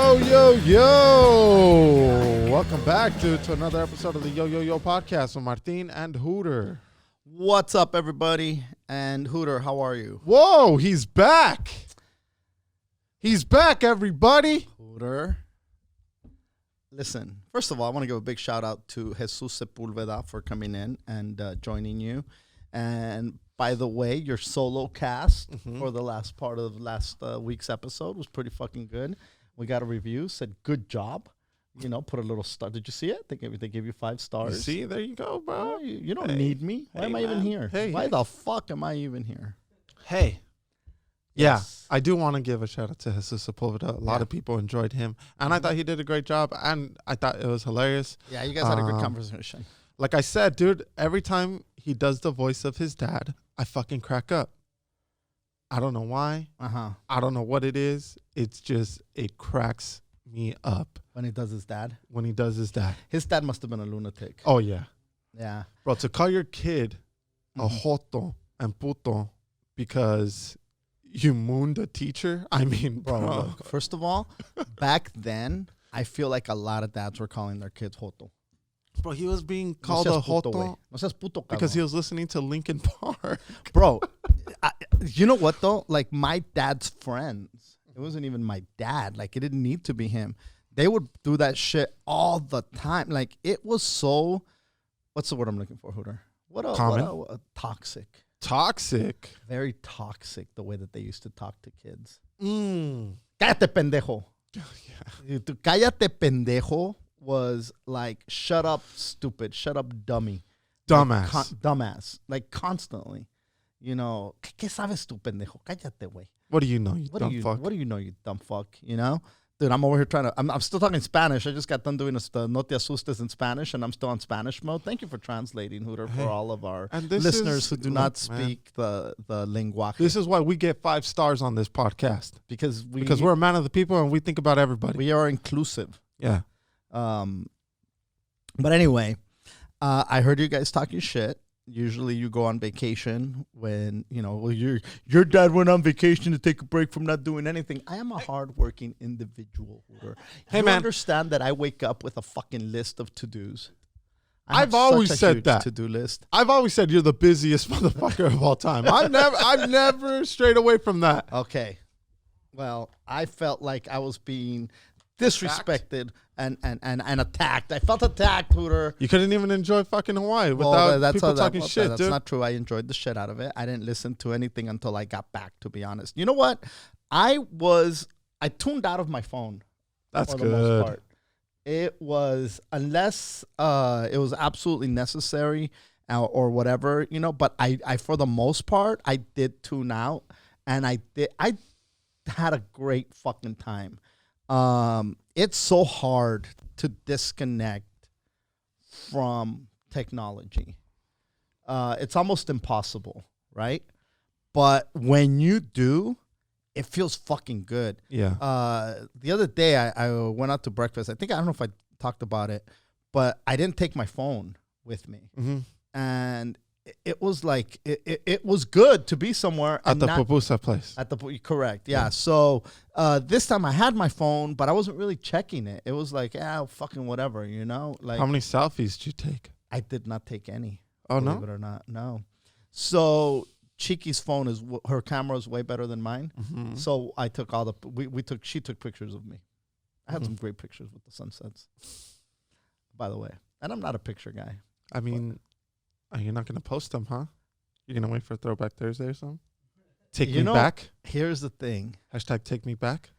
YoYoYo! Welcome back to another episode of the YoYoYo podcast with Martin and Hooter. What's up, everybody? And Hooter, how are you? Whoa, he's back! He's back, everybody! Hooter. Listen, first of all, I want to give a big shout out to Jesus Sepulveda for coming in and joining you. And by the way, your solo cast for the last part of last week's episode was pretty fucking good. We got a review, said good job. You know, put a little star. Did you see it? They gave you 5 stars. You see, there you go, bro. You don't need me. Why am I even here? Why the fuck am I even here? Hey. Yes. Yeah, I do want to give a shout out to Jesus Sepulveda. A lot of people enjoyed him, and I thought he did a great job, and I thought it was hilarious. Yeah, you guys had a good conversation. Like I said, dude, every time he does the voice of his dad, I fucking crack up. I don't know why. I don't know what it is. It's just, it cracks me up. When he does his dad? When he does his dad. His dad must have been a lunatic. Oh, yeah. Yeah. Bro, to call your kid a joto and puto because you mooned a teacher? I mean, bro. Look, first of all, back then, I feel like a lot of dads were calling their kids joto. Bro, he was being called a joto no seas puto, because he was listening to Linkin Park. Bro, you know what, though? Like, my dad's friends, it wasn't even my dad. Like, it didn't need to be him. They would do that shit all the time. Like, it was so, what's the word I'm looking for, Hooter? What a toxic. Toxic. Very toxic, the way that they used to talk to kids. Cállate, pendejo. Yeah. Cállate, pendejo was like, shut up, stupid. Shut up, dummy. Dumbass. Like, dumbass. Like, constantly. You know, ¿qué sabes tú, pendejo? Cállate, güey. What do you know, you dumb fuck? What do you know, you dumb fuck? You know? Dude, I'm over here trying to... I'm still talking Spanish. I just got done doing the No Te Asustes in Spanish, and I'm still on Spanish mode. Thank you for translating, Hooter, for all of our listeners who do not speak the lenguaje. This is why we get 5 stars on this podcast. Because we're a man of the people, and we think about everybody. We are inclusive. Yeah. But anyway, I heard you guys talking shit. Usually you go on vacation when, you know, well, your dad went on vacation to take a break from not doing anything. I am a hardworking individual. Hey, man. Understand that I wake up with a fucking list of to-dos. I've always said that. To-do list. I've always said you're the busiest motherfucker of all time. I've never strayed away from that. Okay. Well, I felt like I was being disrespected and attacked. I felt attacked, Hooter. You couldn't even enjoy fucking Hawaii without people talking shit, dude. That's not true. I enjoyed the shit out of it. I didn't listen to anything until I got back, to be honest. You know what? I tuned out of my phone. That's for good. The most part. It was, unless it was absolutely necessary or whatever, you know, but I for the most part, I did tune out, and I had a great fucking time. It's so hard to disconnect from technology. It's almost impossible, right? But when you do, it feels fucking good. Yeah. The other day, I went out to breakfast. I don't know if I talked about it, but I didn't take my phone with me. And it was like, it was good to be somewhere. At the pupusa place. Correct, yeah. So this time I had my phone, but I wasn't really checking it. It was like, fucking whatever, you know? Like, how many selfies did you take? I did not take any. Oh, no? Believe it or not, no. So Chiki's phone her camera is way better than mine. So I took she took pictures of me. I had some great pictures with the sunsets, by the way. And I'm not a picture guy. I mean... you're not going to post them, huh? You're going to wait for Throwback Thursday or something? Take me back? Here's the thing. Hashtag take me back?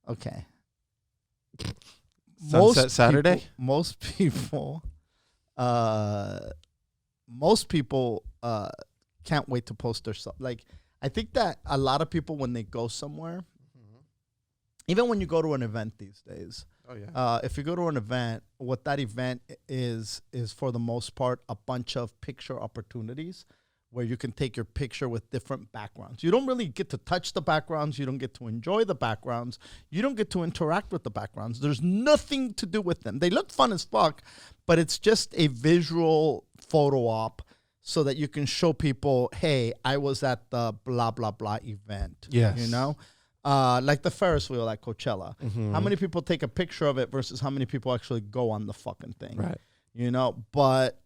Okay. Sunset Saturday? Most people can't wait to post their stuff. Like, I think that a lot of people, when they go somewhere, even when you go to an event these days, if you go to an event, what that event is for the most part a bunch of picture opportunities where you can take your picture with different backgrounds. You don't really get to touch the backgrounds. You don't get to enjoy the backgrounds. You don't get to interact with the backgrounds. There's nothing to do with them. They look fun as fuck, but it's just a visual photo op so that you can show people, hey, I was at the blah, blah, blah event. Yes. You know? Like the Ferris wheel at Coachella. Mm-hmm. How many people take a picture of it versus how many people actually go on the fucking thing? Right. You know? But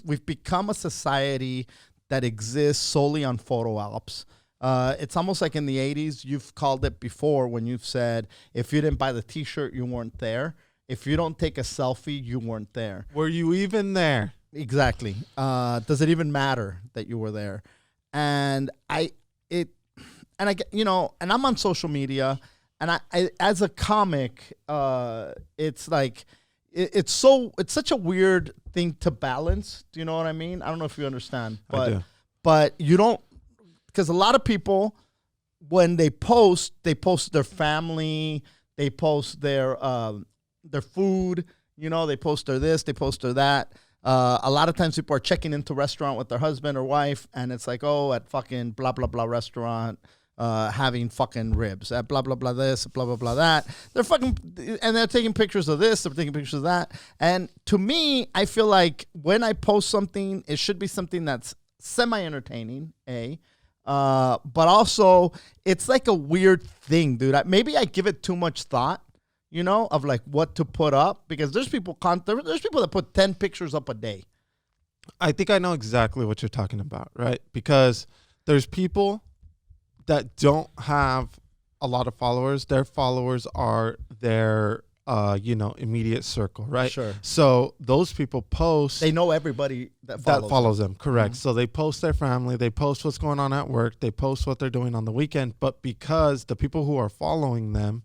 we've become a society that exists solely on photo ops. It's almost like in the 80s, you've called it before when you've said, if you didn't buy the T-shirt, you weren't there. If you don't take a selfie, you weren't there. Were you even there? Exactly. Does it even matter that you were there? And and I'm on social media, and I as a comic, it's like, it's such a weird thing to balance. Do you know what I mean? I don't know if you understand, I do. But you don't, because a lot of people, when they post their family, they post their food, you know, they post their this, they post their that. A lot of times people are checking into a restaurant with their husband or wife, and it's like, oh, at fucking blah, blah, blah restaurant, having fucking ribs, at blah, blah, blah this, blah, blah, blah that. They're taking pictures of this, they're taking pictures of that. And to me, I feel like when I post something, it should be something that's semi-entertaining, but also it's like a weird thing, dude. Maybe I give it too much thought, you know, of like what to put up, because there's people that put 10 pictures up a day. I think I know exactly what you're talking about, right? Because there's people that don't have a lot of followers. Their followers are their immediate circle, right? Sure. So those people post. They know everybody that follows them. Correct. Mm-hmm. So they post their family. They post what's going on at work. They post what they're doing on the weekend. But because the people who are following them,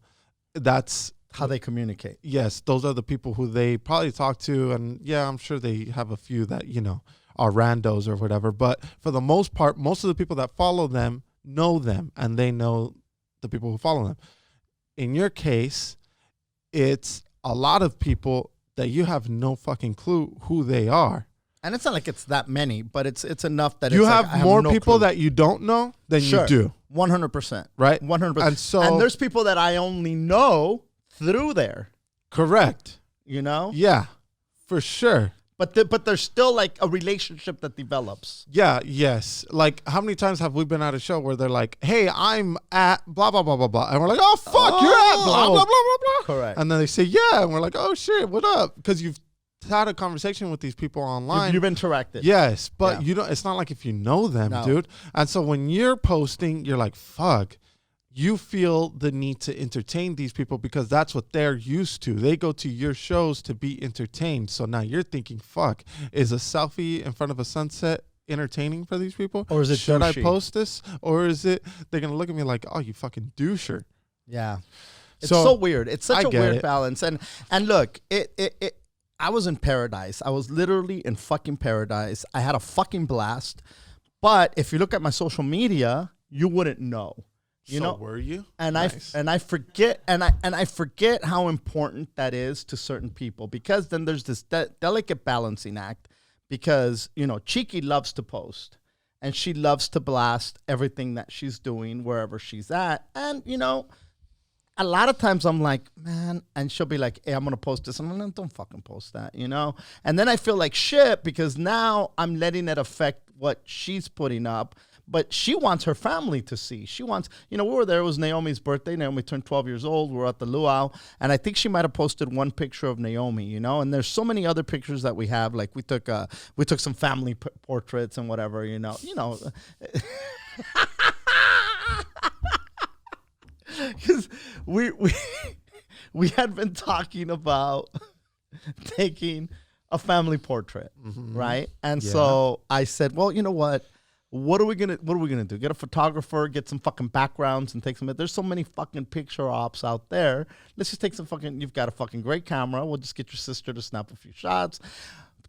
that's how they communicate. Yes, those are the people who they probably talk to, and yeah, I'm sure they have a few that, you know, are randos or whatever. But for the most part, most of the people that follow them know them, and they know the people who follow them. In your case, it's a lot of people that you have no fucking clue who they are. And it's not like it's that many, but it's enough that you it's have like, more no people clue. that you don't know than Sure. you do. 100%. Right? 100%. And there's people that I only know through there. Correct. You know? Yeah, for sure. But there's still like a relationship that develops. Yeah, yes. Like, how many times have we been at a show where they're like, hey, I'm at blah, blah, blah, blah, blah. And we're like, oh, fuck, you're at blah, blah, blah, blah, blah. Correct. And then they say, yeah. And we're like, oh, shit, what up? Because you've had a conversation with these people online. You've interacted. Yes, but you don't. It's not like if you know them, dude. And so when you're posting, you're like, fuck. You feel the need to entertain these people because that's what they're used to. They go to your shows to be entertained. So now you're thinking, fuck, is a selfie in front of a sunset entertaining for these people? Or is it should douchey? I post this? Or is it they're going to look at me like, oh, you fucking doucher. Yeah. It's so weird. It's such a weird balance. And look, I was in paradise. I was literally in fucking paradise. I had a fucking blast. But if you look at my social media, you wouldn't know. You know, were you? And nice. I forget how important that is to certain people, because then there's this delicate balancing act, because, you know, Chiki loves to post and she loves to blast everything that she's doing wherever she's at. And, you know, a lot of times I'm like, man, and she'll be like, hey, I'm going to post this. And I'm like, don't fucking post that, you know? And then I feel like shit because now I'm letting it affect what she's putting up. But she wants her family to see. She wants, you know, we were there. It was Naomi's birthday. Naomi turned 12 years old. We were at the luau. And I think she might have posted one picture of Naomi, you know. And there's so many other pictures that we have. Like we took some family portraits and whatever, you know. Because we had been talking about taking a family portrait, right? And so I said, well, you know what? What are we gonna do? Get a photographer, get some fucking backgrounds, and take some. There's so many fucking picture ops out there. Let's just take some fucking. You've got a fucking great camera. We'll just get your sister to snap a few shots.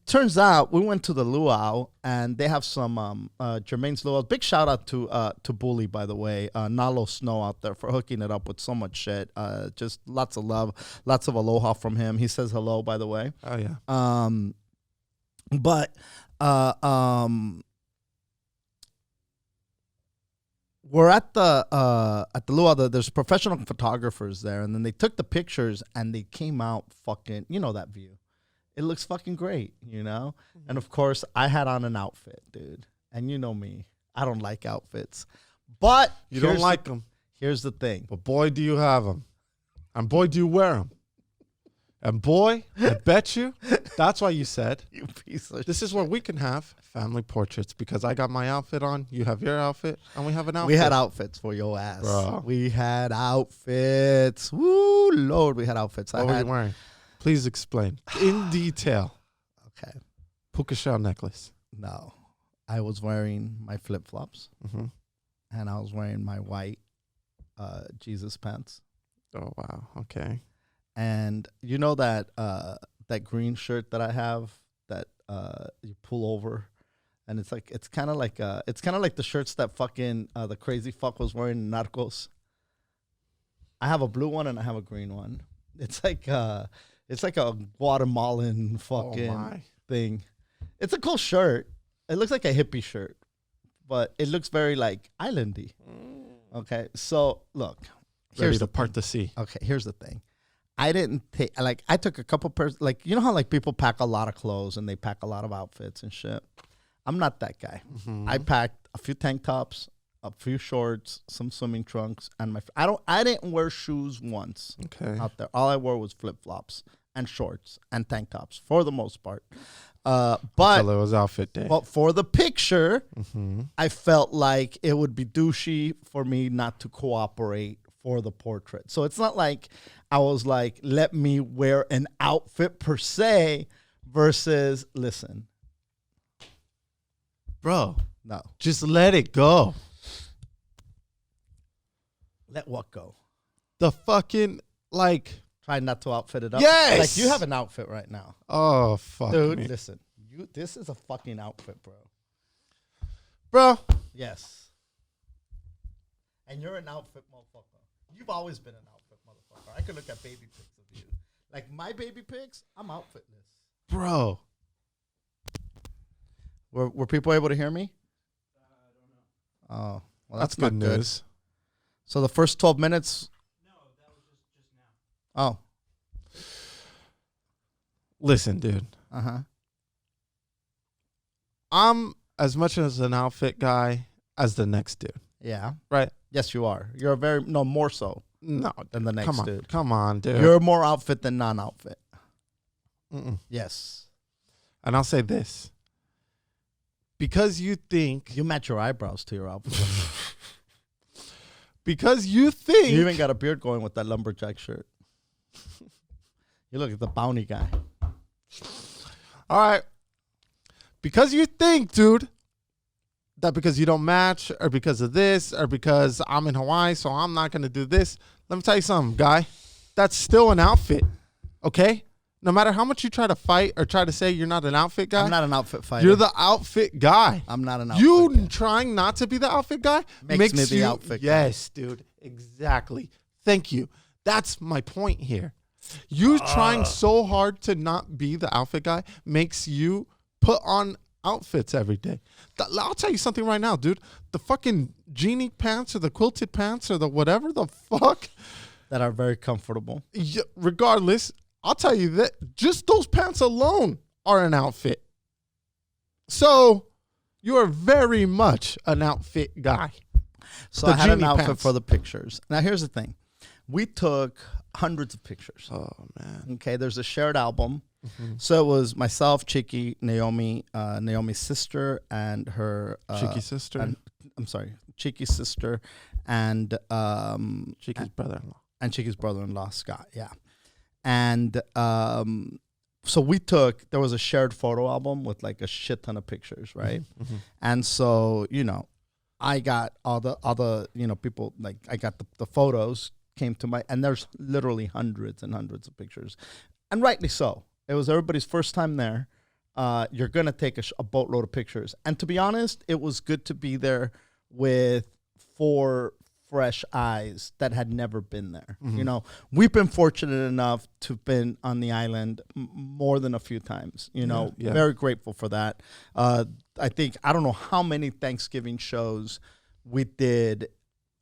Turns out we went to the luau and they have some Jermaine's luau. Big shout out to Bully, by the way, Nalo Snow out there for hooking it up with so much shit. Just lots of love, lots of aloha from him. He says hello, by the way. Oh yeah. We're at the luau. There's professional photographers there, and then they took the pictures and they came out fucking. You know that view. it looks fucking great, you know? And of course, I had on an outfit, dude. And you know me, I don't like outfits. But you don't like them. Here's the thing. But boy, do you have them. And boy, do you wear them. And boy, I bet you, that's why you said, You piece of this is where we can have family portraits, because I got my outfit on, you have your outfit, and we have an outfit. We had outfits for your ass. Bro. We had outfits. Woo, Lord, we had outfits. What were you wearing? Please explain in detail. Okay. Puka shell necklace. No. I was wearing my flip-flops, Mm-hmm. and I was wearing my white Jesus pants. Oh, wow. Okay. And you know that that green shirt that I have that you pull over, and it's kind of like the shirts that fucking the crazy fuck was wearing in Narcos. I have a blue one and I have a green one. It's like a Guatemalan fucking thing. It's a cool shirt. It looks like a hippie shirt, but it looks very like islandy. Okay, so look, Ready to part the sea. Okay, here's the thing. I didn't take, like, I took a couple pairs, like, you know how, like, people pack a lot of clothes and they pack a lot of outfits and shit? I'm not that guy. Mm-hmm. I packed a few tank tops, a few shorts, some swimming trunks, and I didn't wear shoes once out there. All I wore was flip-flops and shorts and tank tops for the most part. But it was outfit day. But for the picture, I felt like it would be douchey for me not to cooperate for the portrait. So it's not like I was like, let me wear an outfit per se versus, listen. Bro. No. Just let it go. Let what go? The fucking, like. Try not to outfit it up. Yes. Like, you have an outfit right now. Oh, fuck Dude, me. listen. This is a fucking outfit, bro. Bro. Yes. And you're an outfit motherfucker. You've always been an outfit motherfucker. I could look at baby pics of you. Like, my baby pics, I'm outfitless. Bro. Were people able to hear me? I don't know. Oh, well, that's good not news. Good. So the first 12 minutes. No, that was just now. Oh. Listen, dude. I'm as much as an outfit guy as the next dude. Yeah. Right? Yes, you are. You're more so. No. Than the next dude. dude. Come on, dude. You're more outfit than non-outfit. Mm-mm. Yes. And I'll say this. Because you think. You match your eyebrows to your outfit. Because you think. You even got a beard going with that lumberjack shirt. You look like the bounty guy. All right. Because you think, dude, that because you don't match or because of this or because I'm in Hawaii, so I'm not going to do this. Let me tell you something, guy. That's still an outfit, okay? No matter how much you try to fight or try to say you're not an outfit guy. I'm not an outfit fighter. You're the outfit guy. I'm not an outfit guy. You trying not to be the outfit guy makes me the outfit guy. Yes, dude. Exactly. Thank you. That's my point here. You trying so hard to not be the outfit guy makes you put on outfits every day. I'll tell you something right now, dude. The fucking genie pants or the quilted pants or the whatever the fuck. That are very comfortable. Regardless, I'll tell you that just those pants alone are an outfit. So you are very much an outfit guy. So I had an outfit for the pictures. Now, here's the thing. We took hundreds of pictures. Oh, man. Okay, there's a shared album. Mm-hmm. So it was myself, Chiki, Naomi, Naomi's sister, and her... Chiki's sister? I'm sorry, Chiki's sister, and... Chiki's brother-in-law. And Chiki's brother-in-law, Scott, yeah. And so there was a shared photo album with like a shit ton of pictures, right? Mm-hmm. And so, I got all the people, like I got the photos came to and there's literally hundreds and hundreds of pictures. And rightly so. It was everybody's first time there. You're going to take a boatload of pictures. And to be honest, it was good to be there with 4 fresh eyes that had never been there. Mm-hmm. We've been fortunate enough to have been on the island more than a few times, very grateful for that. I don't know how many Thanksgiving shows we did,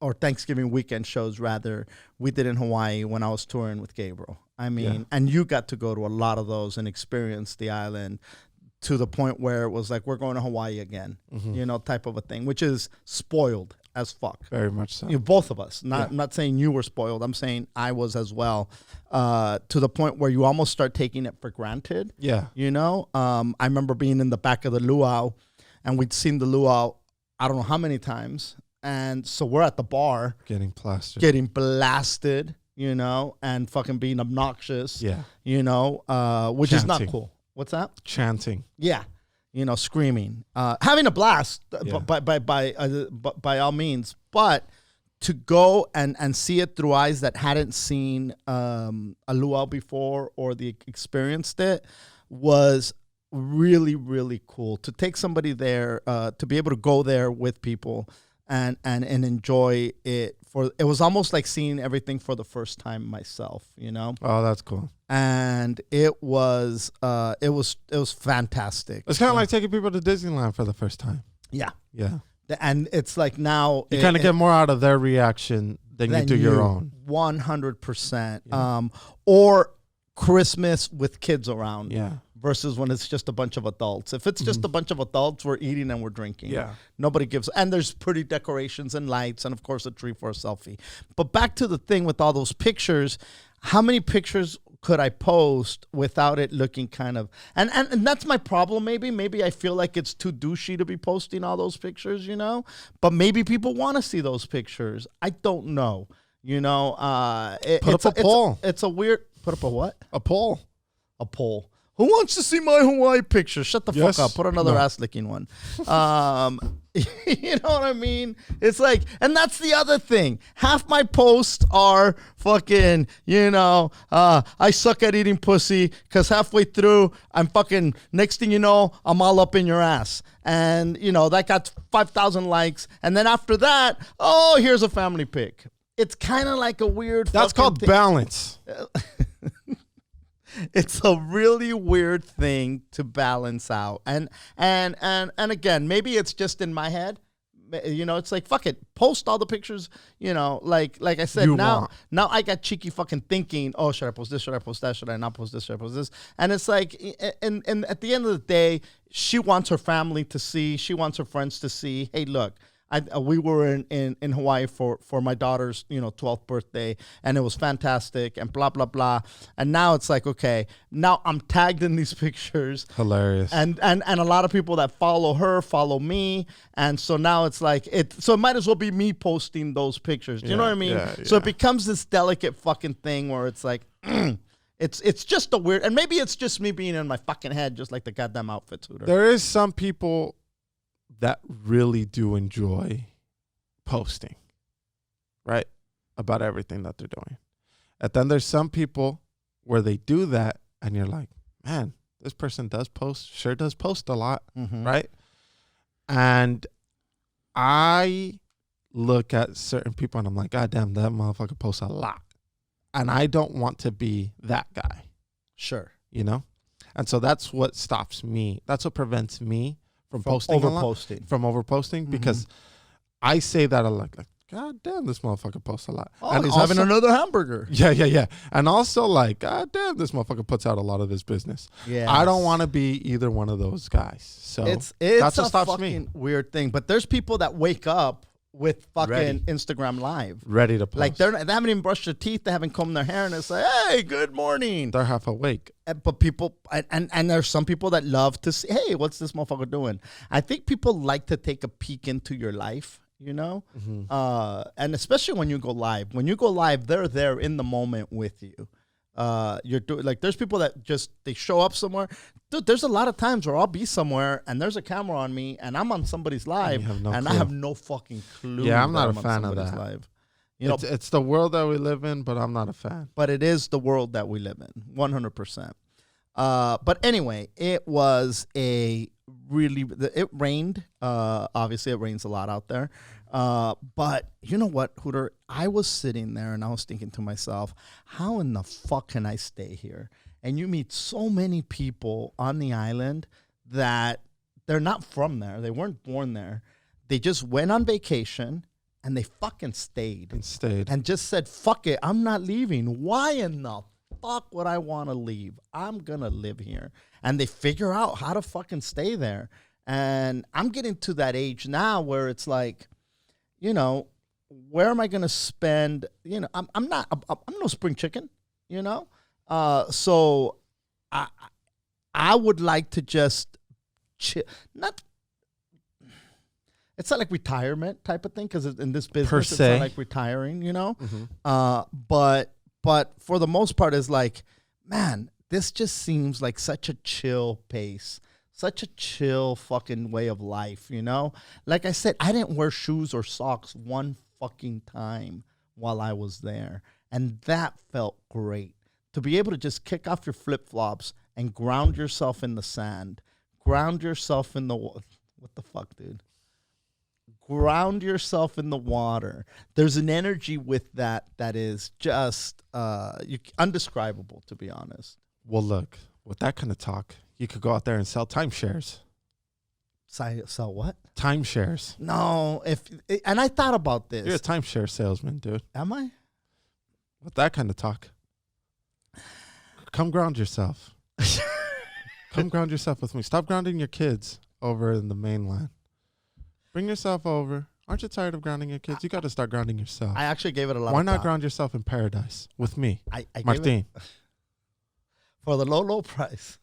or Thanksgiving weekend shows rather, we did in Hawaii when I was touring with Gabriel. I mean, and you got to go to a lot of those and experience the island to the point where it was like, we're going to Hawaii again, you know, type of a thing, which is spoiled as fuck. Very much so. You know, both of us. I'm not saying you were spoiled. I'm saying I was as well, to the point where you almost start taking it for granted. Yeah. You know, I remember being in the back of the luau, and we'd seen the luau I don't know how many times. And so we're at the bar. Getting plastered. Getting blasted, you know, and fucking being obnoxious. Yeah. You know, which is not cool. What's that? Chanting. Yeah. You know, screaming. Having a blast by all means. But to go and see it through eyes that hadn't seen a luau before or experienced it was really, really cool. To take somebody there, to be able to go there with people and enjoy it. It was almost like seeing everything for the first time myself, you know? Oh, that's cool. And it was fantastic. It's kind of like taking people to Disneyland for the first time. Yeah. Yeah. And it's like now you kind of get more out of their reaction than you do your own. 100%. Yeah. Or Christmas with kids around. Yeah. Versus when it's just a bunch of adults. If it's just a bunch of adults, we're eating and we're drinking. Yeah. Nobody gives. And there's pretty decorations and lights and, of course, a tree for a selfie. But back to the thing with all those pictures, how many pictures could I post without it looking kind of... And that's my problem, maybe. Maybe I feel like it's too douchey to be posting all those pictures, you know? But maybe people want to see those pictures. I don't know. You know? Put up a poll. It's a weird... Put up a what? A poll. A poll. Who wants to see my Hawaii picture? Shut the fuck up. Put another ass-licking one. You know what I mean? It's like, and that's the other thing. Half my posts are fucking, you know, I suck at eating pussy because halfway through, I'm fucking, next thing you know, I'm all up in your ass. And, you know, that got 5,000 likes. And then after that, oh, here's a family pic. It's kind of like a weird... That's called balance. It's a really weird thing to balance out. And again, maybe it's just in my head. You know, it's like, fuck it. Post all the pictures, you know, like I said, now I got Chiki fucking thinking, oh, should I post this? Should I post that? Should I not post this? Should I post this? And it's like, and at the end of the day, she wants her family to see. She wants her friends to see, hey, look, we were in Hawaii for my daughter's, you know, 12th birthday, and it was fantastic and blah, blah, blah. And now it's like, okay, now I'm tagged in these pictures. Hilarious. And a lot of people that follow her follow me. And so now it's like, so it might as well be me posting those pictures. Do you know what I mean? Yeah, so it becomes this delicate fucking thing where it's like, it's just a weird, and maybe it's just me being in my fucking head, just like the goddamn outfits, Hooter. There is some people that really do enjoy posting, right, about everything that they're doing. And then there's some people where they do that, and you're like, man, this person does post a lot, right? And I look at certain people, and I'm like, God damn, that motherfucker posts a lot. And I don't want to be that guy. Sure. You know? And so that's what stops me. That's what prevents me from posting overposting. Overposting, because I say that a lot, like, God damn, this motherfucker posts a lot. Oh, and he's having another hamburger. Yeah. And also, like, God damn, this motherfucker puts out a lot of his business. Yeah. I don't want to be either one of those guys. So it's that's what a stops fucking me. Weird thing. But there's people that wake up with fucking Instagram Live. Ready to post. Like, they haven't even brushed their teeth. They haven't combed their hair. And it's like, hey, good morning. They're half awake. But people, and there's some people that love to see, hey, what's this motherfucker doing? I think people like to take a peek into your life, you know? And especially when you go live. When you go live, they're there in the moment with you. You're doing, like, there's people that just, they show up somewhere. Dude, there's a lot of times where I'll be somewhere and there's a camera on me and I'm on somebody's live and I have no fucking clue. Yeah, I'm not a fan of that. Live. You know, it's the world that we live in, but I'm not a fan. But it is the world that we live in, 100%. But anyway, it was it rained. Obviously, it rains a lot out there. But you know what, Hooter? I was sitting there and I was thinking to myself, how in the fuck can I stay here? And you meet so many people on the island that they're not from there. They weren't born there. They just went on vacation and they fucking stayed. And just said, fuck it, I'm not leaving. Why in the fuck would I want to leave? I'm going to live here. And they figure out how to fucking stay there. And I'm getting to that age now where it's like, you know, where am I going to spend? You know, I'm no spring chicken, you know? So I would like to just chill. It's not like retirement type of thing, because in this business, it's not like retiring, you know? But for the most part, it's like, man, this just seems like such a chill pace, such a chill fucking way of life, you know? Like I said, I didn't wear shoes or socks one fucking time while I was there. And that felt great. To be able to just kick off your flip-flops and ground yourself in the sand, ground yourself in the... What the fuck, dude? Ground yourself in the water. There's an energy with that is just undescribable, to be honest. Well, look, with that kind of talk, you could go out there and sell timeshares. Sell what? Timeshares. No, and I thought about this. You're a timeshare salesman, dude. Am I? With that kind of talk, come ground yourself. Come ground yourself with me. Stop grounding your kids over in the mainland. Bring yourself over. Aren't you tired of grounding your kids? You got to start grounding yourself. I actually gave it a lot Why of not thought. ground yourself in paradise with me, I Martin? For the low price.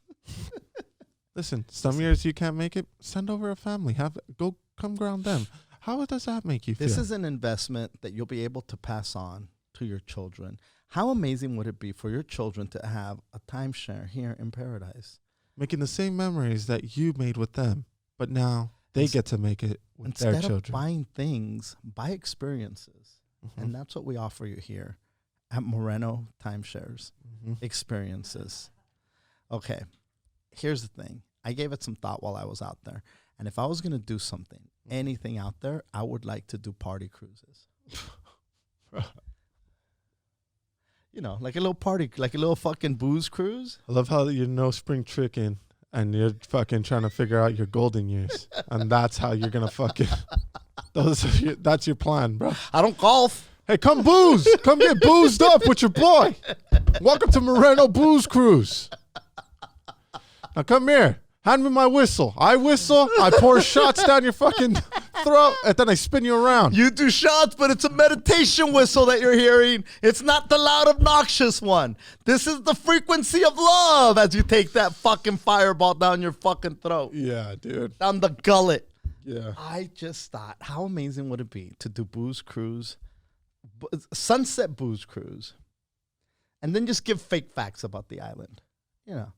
Listen, some years you can't make it. Send over a family. Come ground them. How does that make you feel? This is an investment that you'll be able to pass on to your children. How amazing would it be for your children to have a timeshare here in paradise? Making the same memories that you made with them, but now they get to make it with their children. Instead of buying things, buy experiences. Mm-hmm. And that's what we offer you here at Moreno Timeshares. Mm-hmm. Experiences. Okay, here's the thing. I gave it some thought while I was out there. And if I was going to do something, anything out there, I would like to do party cruises. You know, like a little party, like a little fucking booze cruise. I love how you're no spring chicken and you're fucking trying to figure out your golden years. And that's how you're going to fucking... That's your plan, bro. I don't golf. Hey, come booze. Come get boozed up with your boy. Welcome to Moreno Booze Cruise. Now come here. Hand me my whistle. I whistle. I pour shots down your fucking throat, and then I spin you around. You do shots, but it's a meditation whistle that you're hearing. It's not the loud, obnoxious one. This is the frequency of love as you take that fucking fireball down your fucking throat. Yeah, dude. Down the gullet. Yeah. I just thought, how amazing would it be to do booze cruise, sunset booze cruise, and then just give fake facts about the island. You know,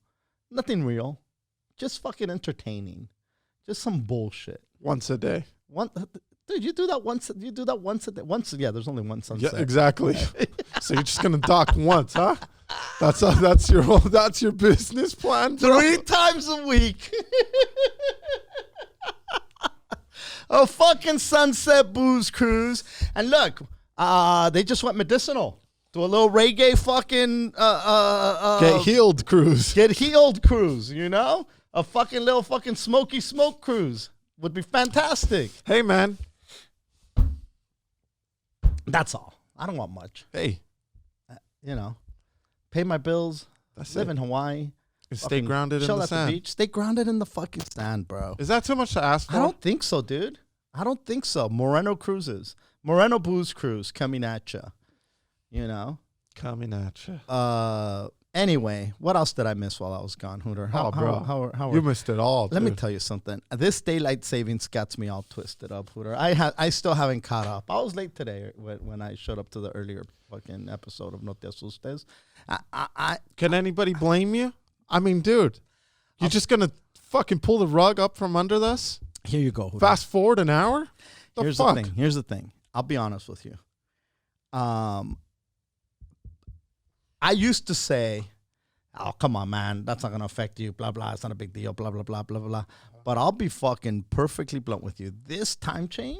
nothing real. Just fucking entertaining. Just some bullshit. Once a day. Dude, you do that once. You do that once a day. Yeah, there's only one sunset. Yeah, exactly. So you're just gonna dock once, huh? That's your business plan, bro? 3 times a week. A fucking sunset booze cruise. And look, they just went medicinal. Do a little reggae fucking get healed cruise. Get healed cruise, you know? A fucking little fucking smoky smoke cruise would be fantastic. Hey, man. That's all. I don't want much. Hey. You know, pay my bills, live in Hawaii. Stay grounded in the sand. Beach. Stay grounded in the fucking sand, bro. Is that too much to ask for? I don't think so, dude. I don't think so. Moreno Cruises. Moreno Booze Cruise coming at you. You know? Coming at you. Anyway, what else did I miss while I was gone, Hooter? How you missed it all, Let me tell you something. This daylight savings gets me all twisted up, Hooter. I still haven't caught up. I was late today when I showed up to the earlier fucking episode of No Te Asustes. Can anybody blame you? I mean, dude, you're just going to fucking pull the rug up from under us? Here you go, Hooter. Fast forward an hour? Here's the thing. I'll be honest with you. I used to say, oh, come on, man. That's not going to affect you. Blah, blah. It's not a big deal. Blah, blah, blah, blah, blah. But I'll be fucking perfectly blunt with you. This time, I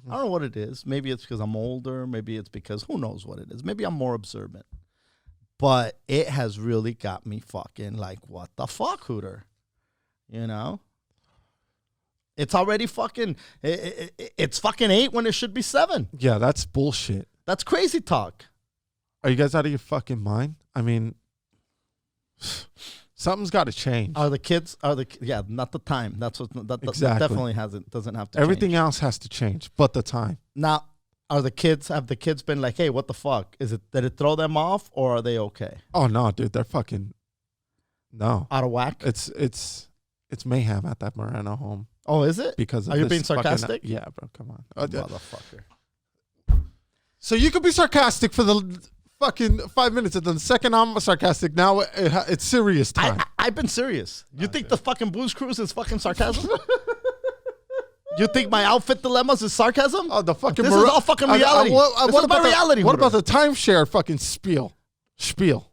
don't know what it is. Maybe it's because I'm older. Maybe it's because who knows what it is. Maybe I'm more observant. But it has really got me fucking like, what the fuck, Hooter? You know? It's already fucking, it's fucking 8 when it should be 7. Yeah, that's bullshit. That's crazy talk. Are you guys out of your fucking mind? I mean, something's got to change. Not the time. That's what that definitely doesn't have to Everything change. else has to change, but the time. Now, have the kids been like, hey, what the fuck? Did it throw them off or are they okay? Oh no, dude, they're fucking no. Out of whack? It's mayhem at that Moreno home. Oh, is it? Because of are you being sarcastic? Yeah, bro, come on. Motherfucker. So you could be sarcastic for the fucking 5 minutes, and then the second I'm sarcastic, now it's serious time. I've been serious. You think the fucking Blues Cruise is fucking sarcasm? You think my outfit dilemmas is sarcasm? Oh, the fucking this is all fucking reality. What about reality? What about the timeshare fucking spiel?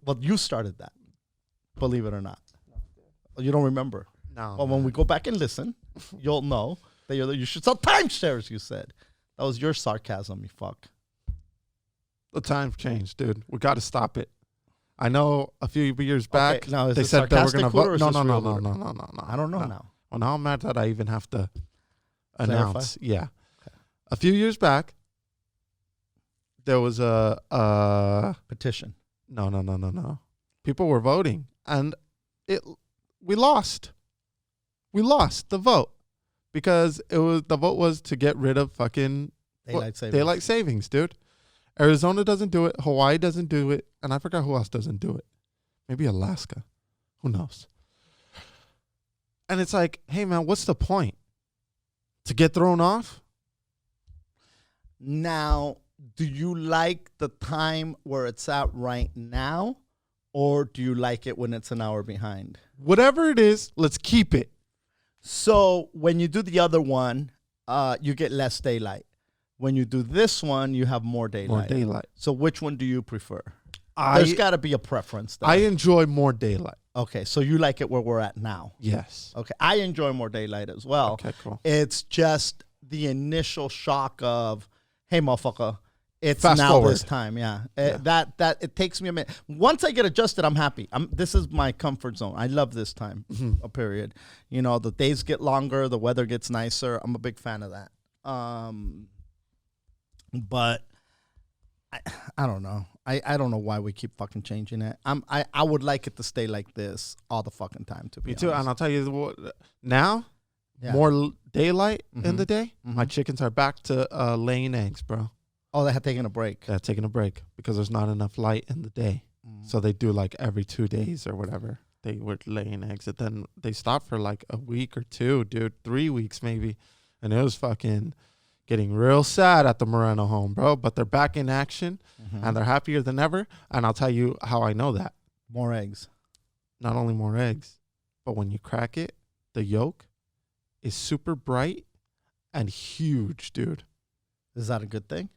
Well, you started that. Believe it or not. You don't remember. No. Well, when we go back and listen, you'll know that you should sell timeshares, you said. That was your sarcasm, you fuck. The time's changed, dude. We got to stop it. I know a few years back, okay, now, they said they were going to vote. No. I don't know now. Well, now I'm mad that I even have to announce. Clarify? Yeah. Okay. A few years back, there was a petition. No. People were voting, and we lost. We lost the vote because the vote was to get rid of fucking daylight savings, dude. Arizona doesn't do it. Hawaii doesn't do it. And I forgot who else doesn't do it. Maybe Alaska. Who knows? And it's like, hey, man, what's the point? To get thrown off? Now, do you like the time where it's at right now? Or do you like it when it's an hour behind? Whatever it is, let's keep it. So when you do the other one, you get less daylight. When you do this one, you have more daylight. So which one do you prefer? There's got to be a preference there. I enjoy more daylight. Okay, so you like it where we're at now. Yes. Okay, I enjoy more daylight as well. Okay, cool. It's just the initial shock of, hey, motherfucker, it's fast now forward. This time. Yeah. That it takes me a minute. Once I get adjusted, I'm happy. This is my comfort zone. I love this time, a period. You know, the days get longer, the weather gets nicer. I'm a big fan of that. But I don't know. I don't know why we keep fucking changing it. I would like it to stay like this all the fucking time, to be honest. Me too. And I'll tell you what, now, more daylight in the day, my chickens are back to laying eggs, bro. Oh, they had taken a break. They're taking a break because there's not enough light in the day. So they do like every 2 days or whatever. They were laying eggs. And then they stopped for like a week or two, dude. 3 weeks maybe. And it was fucking getting real sad at the Moreno home, bro. But they're back in action and they're happier than ever. And I'll tell you how I know that. More eggs. Not only more eggs, but when you crack it, the yolk is super bright and huge, dude. Is that a good thing?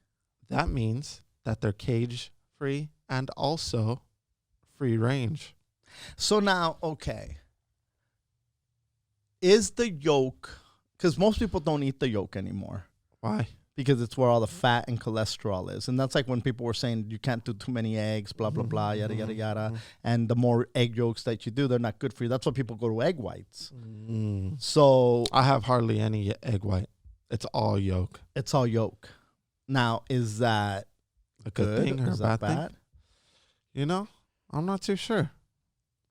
That means that they're cage free and also free range. So now, okay. Is the yolk, because most people don't eat the yolk anymore. Why? Because it's where all the fat and cholesterol is. And that's like when people were saying you can't do too many eggs, blah, blah, blah, yada, yada, yada. And the more egg yolks that you do, they're not good for you. That's why people go to egg whites. So I have hardly any egg white. It's all yolk. It's all yolk. Now, is that a good thing or is a that bad thing? You know, I'm not too sure.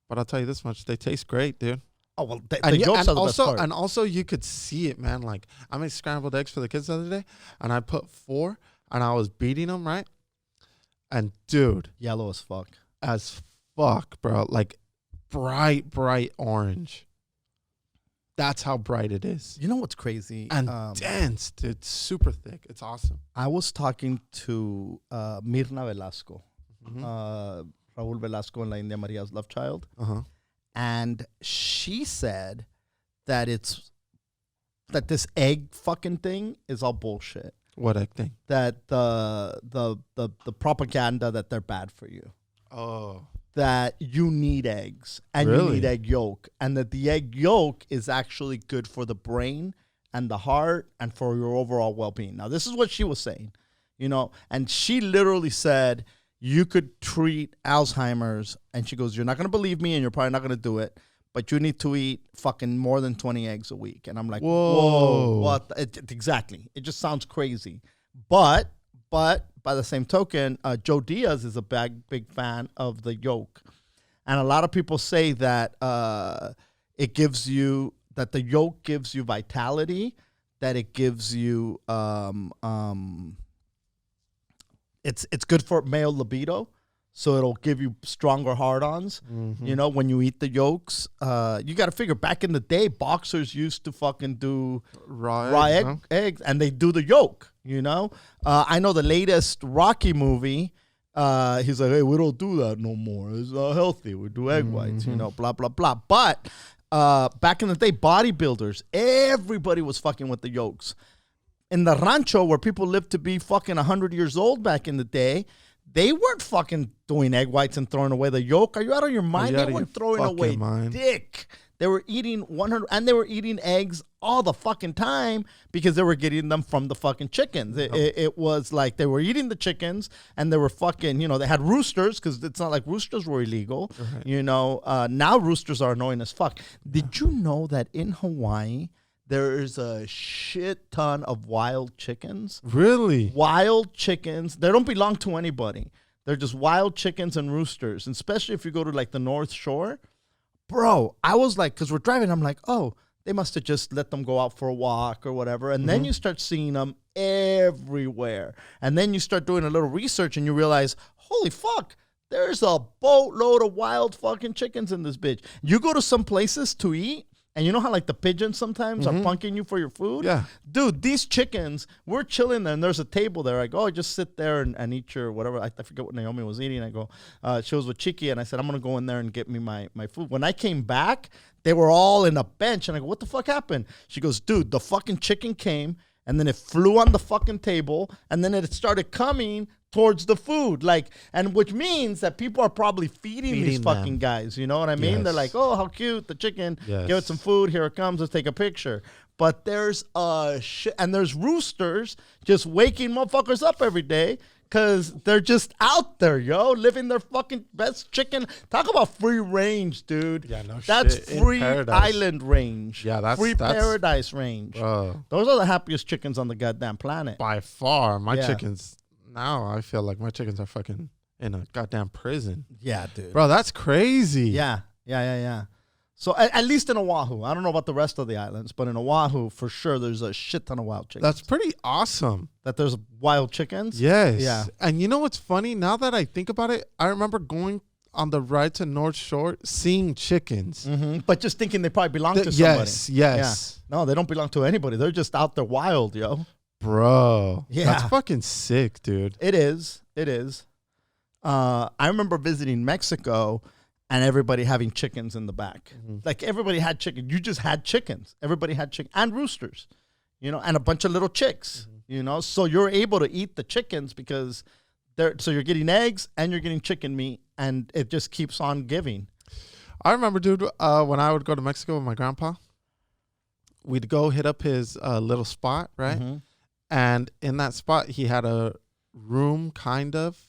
But I'll tell you this much. They taste great, dude. Oh, well, the yolks are the best part. And also, you could see it, man. Like, I made scrambled eggs for the kids the other day, and I put 4, and I was beating them, right? And, dude. Yellow as fuck. As fuck, bro. Like, bright orange. That's how bright it is. You know what's crazy? And dense, dude. Super thick. It's awesome. I was talking to Mirna Velasco. Raul Velasco and La India Maria's love child. And she said that this egg fucking thing is all bullshit. What egg thing? That the propaganda that they're bad for you. Oh. That you need eggs and you need egg yolk, and that the egg yolk is actually good for the brain and the heart and for your overall well-being. Now, this is what she was saying, you know, and she literally said you could treat Alzheimer's, and she goes, you're not going to believe me and you're probably not going to do it, but you need to eat fucking more than 20 eggs a week. And I'm like, whoa what? Exactly. It just sounds crazy. But But by the same token, Joe Diaz is a big fan of the yolk. And a lot of people say that it gives you, that the yolk gives you vitality, that it gives you, it's good for male libido. So it'll give you stronger hard-ons. You know, when you eat the yolks, you got to figure back in the day, boxers used to fucking do raw eggs, and they do the yolk, you know? I know the latest Rocky movie, he's like, hey, we don't do that no more. It's healthy. We do egg whites, you know, blah, blah, blah. But back in the day, bodybuilders, everybody was fucking with the yolks. In the rancho, where people lived to be fucking 100 years old back in the day, they weren't fucking doing egg whites and throwing away the yolk. Are you out of your mind? They weren't throwing away dick. They were eating 100, and they were eating eggs all the fucking time because they were getting them from the fucking chickens. It was like they were eating the chickens, and they were fucking, you know, they had roosters because it's not like roosters were illegal. Right. You know, now roosters are annoying as fuck. Did you know that in Hawaii, there is a shit ton of wild chickens? Really? Wild chickens. They don't belong to anybody. They're just wild chickens and roosters. And especially if you go to like the North Shore. Bro, I was like, because we're driving, I'm like, oh, they must have just let them go out for a walk or whatever. And then you start seeing them everywhere. And then you start doing a little research and you realize, holy fuck, there's a boatload of wild fucking chickens in this bitch. You go to some places to eat, and you know how like the pigeons sometimes are punking you for your food? Yeah. Dude, these chickens, we're chilling there and there's a table there. I go, just sit there and eat your whatever. I forget what Naomi was eating. I go, she was with Chiki, and I said, I'm going to go in there and get me my food. When I came back, they were all in a bench. And I go, what the fuck happened? She goes, dude, the fucking chicken came and then it flew on the fucking table and then it started coming towards the food, like, and which means that people are probably feeding these fucking guys, you know what I mean? Yes. They're like, oh, how cute, the chicken, give it some food, here it comes, let's take a picture. But there's and there's roosters just waking motherfuckers up every day because they're just out there, yo, living their fucking best chicken. Talk about free range, dude. Yeah, no that's shit. Free island range. Yeah, that's free paradise range. Those are the happiest chickens on the goddamn planet. By far, my chickens. Now I feel like my chickens are fucking in a goddamn prison. Yeah, dude. Bro, that's crazy. Yeah. So at least in Oahu, I don't know about the rest of the islands, but in Oahu, for sure, there's a shit ton of wild chickens. That's pretty awesome. That there's wild chickens? Yes. Yeah. And you know what's funny? Now that I think about it, I remember going on the ride to North Shore, seeing chickens. But just thinking they probably belong to somebody. Yes. Yeah. No, they don't belong to anybody. They're just out there wild, yo. Bro, that's fucking sick, dude. It is. I remember visiting Mexico and everybody having chickens in the back. Like everybody had chicken. You just had chickens. Everybody had chicken and roosters, you know, and a bunch of little chicks, you know. So you're able to eat the chickens because so you're getting eggs and you're getting chicken meat, and it just keeps on giving. I remember, dude, when I would go to Mexico with my grandpa, we'd go hit up his little spot, right? And in that spot, he had a room kind of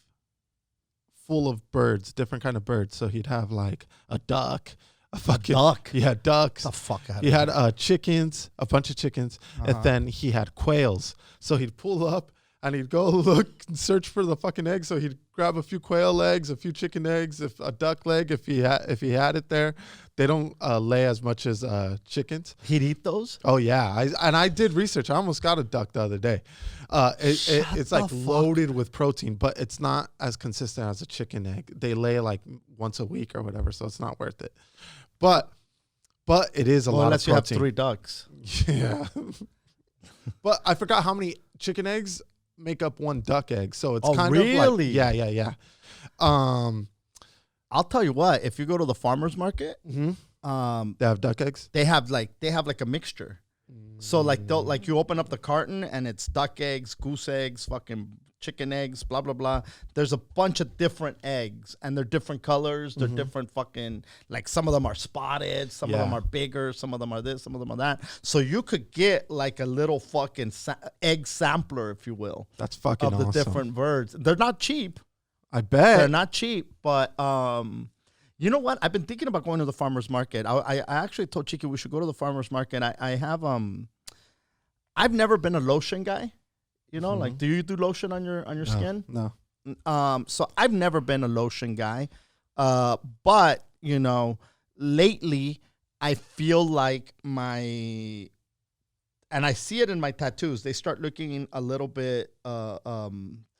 full of birds, different kind of birds. So he'd have like a duck, duck. He had ducks. The fuck out of He had chickens, a bunch of chickens, and then he had quails. So he'd pull up and he'd go look and search for the fucking eggs. So he'd grab a few quail eggs, a few chicken eggs, a duck leg if he had it there. They don't lay as much as chickens. He'd eat those? Oh yeah, I did research. I almost got a duck the other day. It's like loaded with protein, but it's not as consistent as a chicken egg. They lay like once a week or whatever, so it's not worth it. But it is a lot of protein. Unless you have 3 ducks. Yeah. But I forgot how many chicken eggs make up one duck egg. So it's kind of like, yeah. I'll tell you what, if you go to the farmer's market, they have duck eggs. They have like a mixture. So like you open up the carton and it's duck eggs, goose eggs, fucking chicken eggs, blah blah blah. There's a bunch of different eggs and they're different colors. They're different fucking, like some of them are spotted, some of them are bigger, some of them are this, some of them are that. So you could get like a little fucking egg sampler, if you will. That's fucking awesome. Of the different birds. They're not cheap. I bet they're not cheap, but you know what? I've been thinking about going to the farmer's market. I actually told Chiki we should go to the farmer's market. I have I've never been a lotion guy. You know, like, do you do lotion on your skin? No. So I've never been a lotion guy, but you know, lately I feel like and I see it in my tattoos. They start looking a little bit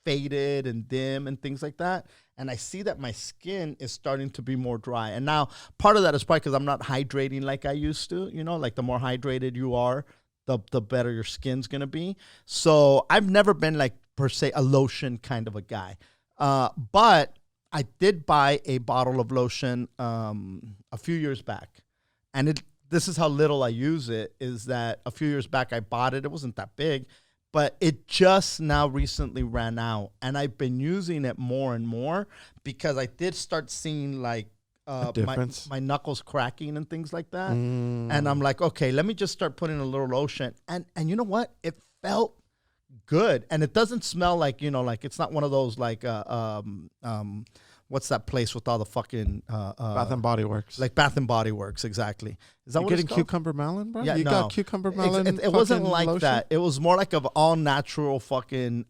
faded and dim and things like that. And I see that my skin is starting to be more dry. And now part of that is probably because I'm not hydrating like I used to. You know, like the more hydrated you are, the better your skin's going to be. So I've never been like per se a lotion kind of a guy. But I did buy a bottle of lotion a few years back. And this is how little I use it, is that a few years back I bought it. It wasn't that big, but it just now recently ran out. And I've been using it more and more because I did start seeing like my knuckles cracking and things like that. And I'm like, okay, let me just start putting a little lotion. And you know what? It felt good. And it doesn't smell like, you know, like it's not one of those like what's that place with all the fucking Bath and Body Works. Like Bath and Body Works, exactly. Is that you what getting it's called? cucumber melon, bro? Yeah, you got cucumber melon. It wasn't like lotion? that. It was more like of all natural fucking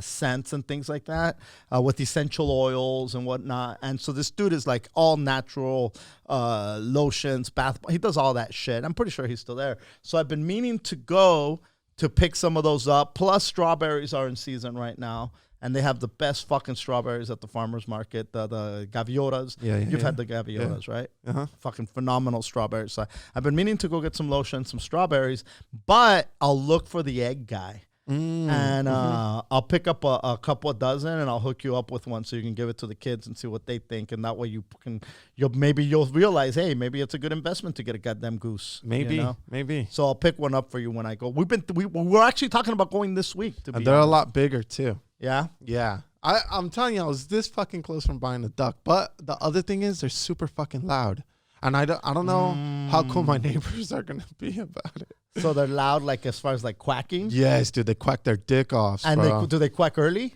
scents and things like that, with essential oils and whatnot. And so this dude is like all natural lotions, he does all that shit. I'm pretty sure he's still there. So I've been meaning to go to pick some of those up. Plus strawberries are in season right now. And they have the best fucking strawberries at the farmer's market, the gaviotas. You've had the gaviotas, right? Uh-huh. Fucking phenomenal strawberries. So I've been meaning to go get some lotion, some strawberries, but I'll look for the egg guy. And I'll pick up a couple of dozen and I'll hook you up with one so you can give it to the kids and see what they think. And that way you'll realize, hey, maybe it's a good investment to get a goddamn goose. Maybe, you know? maybe. So I'll pick one up for you when I go. We're actually talking about going this week. And they're a lot bigger too. Yeah? Yeah. I'm telling you, I was this fucking close from buying a duck. But the other thing is they're super fucking loud. And I don't know how cool my neighbors are going to be about it. So they're loud, like as far as like quacking? Yes, dude. They quack their dick off. And do they quack early?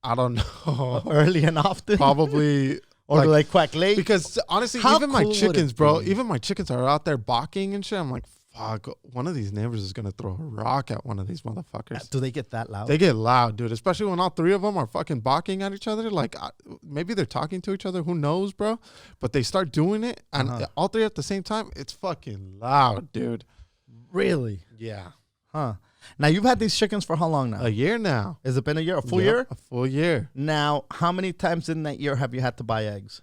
I don't know. Early and often? Probably. Or do they quack late? Because honestly, even my chickens, bro, even my chickens are out there barking and shit. I'm like, fuck, one of these neighbors is going to throw a rock at one of these motherfuckers. Do they get that loud? They get loud, dude, especially when all three of them are fucking barking at each other. Like, maybe they're talking to each other. Who knows, bro? But they start doing it, and all three at the same time, it's fucking loud, dude. Really? Yeah. Huh. Now, you've had these chickens for how long now? A year now. Has it been a year? A full year? A full year. Now, how many times in that year have you had to buy eggs?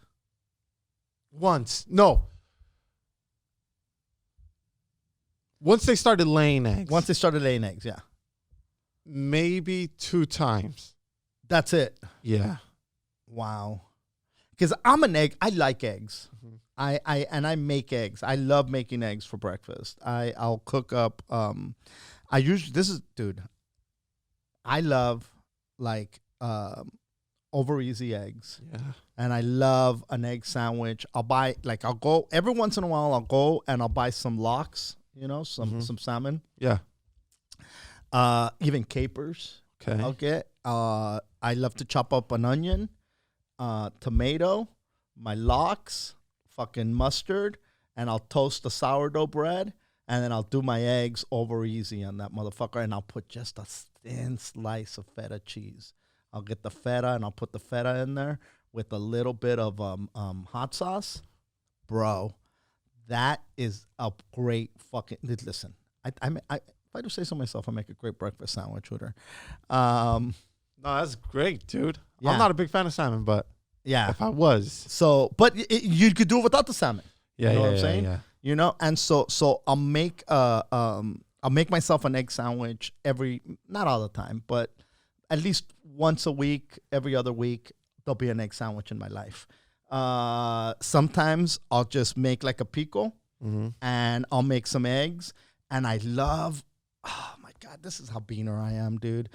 Once. No. Once they started laying eggs. Once they started laying eggs, yeah. Maybe 2 times. That's it? Yeah. Wow. Because I like eggs. Mm-hmm. I make eggs. I love making eggs for breakfast. I'll cook up. I love like over easy eggs. Yeah. And I love an egg sandwich. I'll go every once in a while. I'll go and I'll buy some lox. You know, some salmon. Yeah. Even capers. Okay. I'll get. I love to chop up an onion, tomato, my lox, fucking mustard, and I'll toast the sourdough bread, and then I'll do my eggs over easy on that motherfucker, and I'll put just a thin slice of feta cheese. I'll get the feta, and I'll put the feta in there with a little bit of hot sauce. Bro, that is a great fucking... Listen, if I do say so myself, I make a great breakfast sandwich, Hooter. No, that's great, dude. Yeah. I'm not a big fan of salmon, but yeah, if I was... So, but you could do it without the salmon. Yeah, you know what I'm saying? Yeah. You know, and so I'll make myself an egg sandwich not all the time, but at least once a week, every other week, there'll be an egg sandwich in my life. Sometimes I'll just make like a pico, and I'll make some eggs. And I love, oh my God, this is how beaner I am, dude.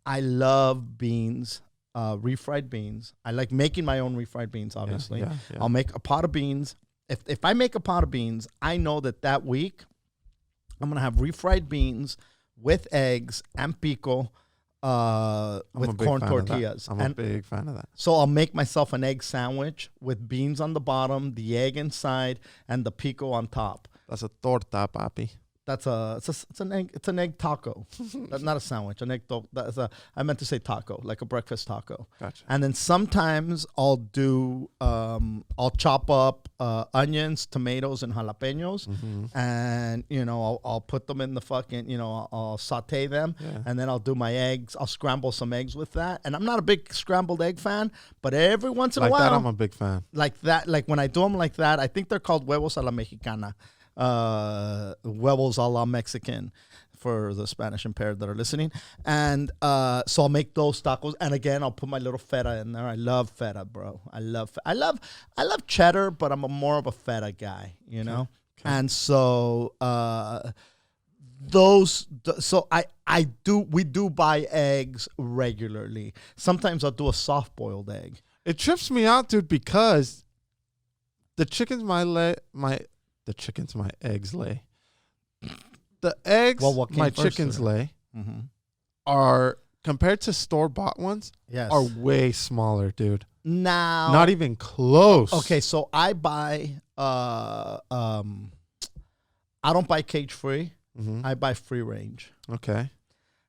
I love beans, refried beans. I like making my own refried beans, obviously. Yeah. I'll make a pot of beans. If I make a pot of beans, I know that week I'm going to have refried beans with eggs and pico with corn tortillas. I'm a big fan of that. So I'll make myself an egg sandwich with beans on the bottom, the egg inside, and the pico on top. That's a torta, papi. That's it's an egg taco. That's not a sandwich. An egg I meant to say taco, like a breakfast taco. Gotcha. And then sometimes I'll do I'll chop up onions, tomatoes, and jalapenos, and I'll put them in the fucking I'll saute them, and then I'll do my eggs. I'll scramble some eggs with that. And I'm not a big scrambled egg fan, but every once in a while, like that, I'm a big fan. Like that, like when I do them like that, I think they're called huevos a la mexicana. Huevos a la Mexican for the Spanish impaired that are listening. And so I'll make those tacos, and again I'll put my little feta in there. I love feta, bro. I love cheddar, but I'm more of a feta guy, Okay. And so we do buy eggs regularly. Sometimes I'll do a soft boiled egg. It trips me out, dude, because the chickens my eggs lay. The eggs my chickens lay are, compared to store-bought ones, are way smaller, dude. Now, not even close. Okay, so I buy I don't buy cage-free. I buy free-range. Okay.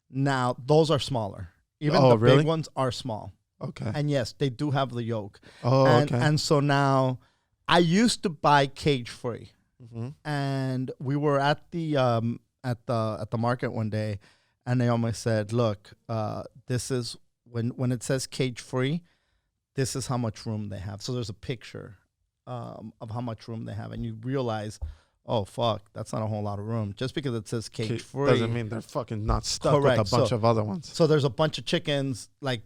Now, those are smaller. Even the big ones are small. Okay. And yes, they do have the yolk. Okay. And so now, I used to buy cage-free. And we were at the market one day, and they almost said, "Look, this is when it says cage free, this is how much room they have." So there's a picture of how much room they have, and you realize, oh fuck, that's not a whole lot of room. Just because it says cage free doesn't mean they're fucking not stuck with a bunch of other ones. So there's a bunch of chickens like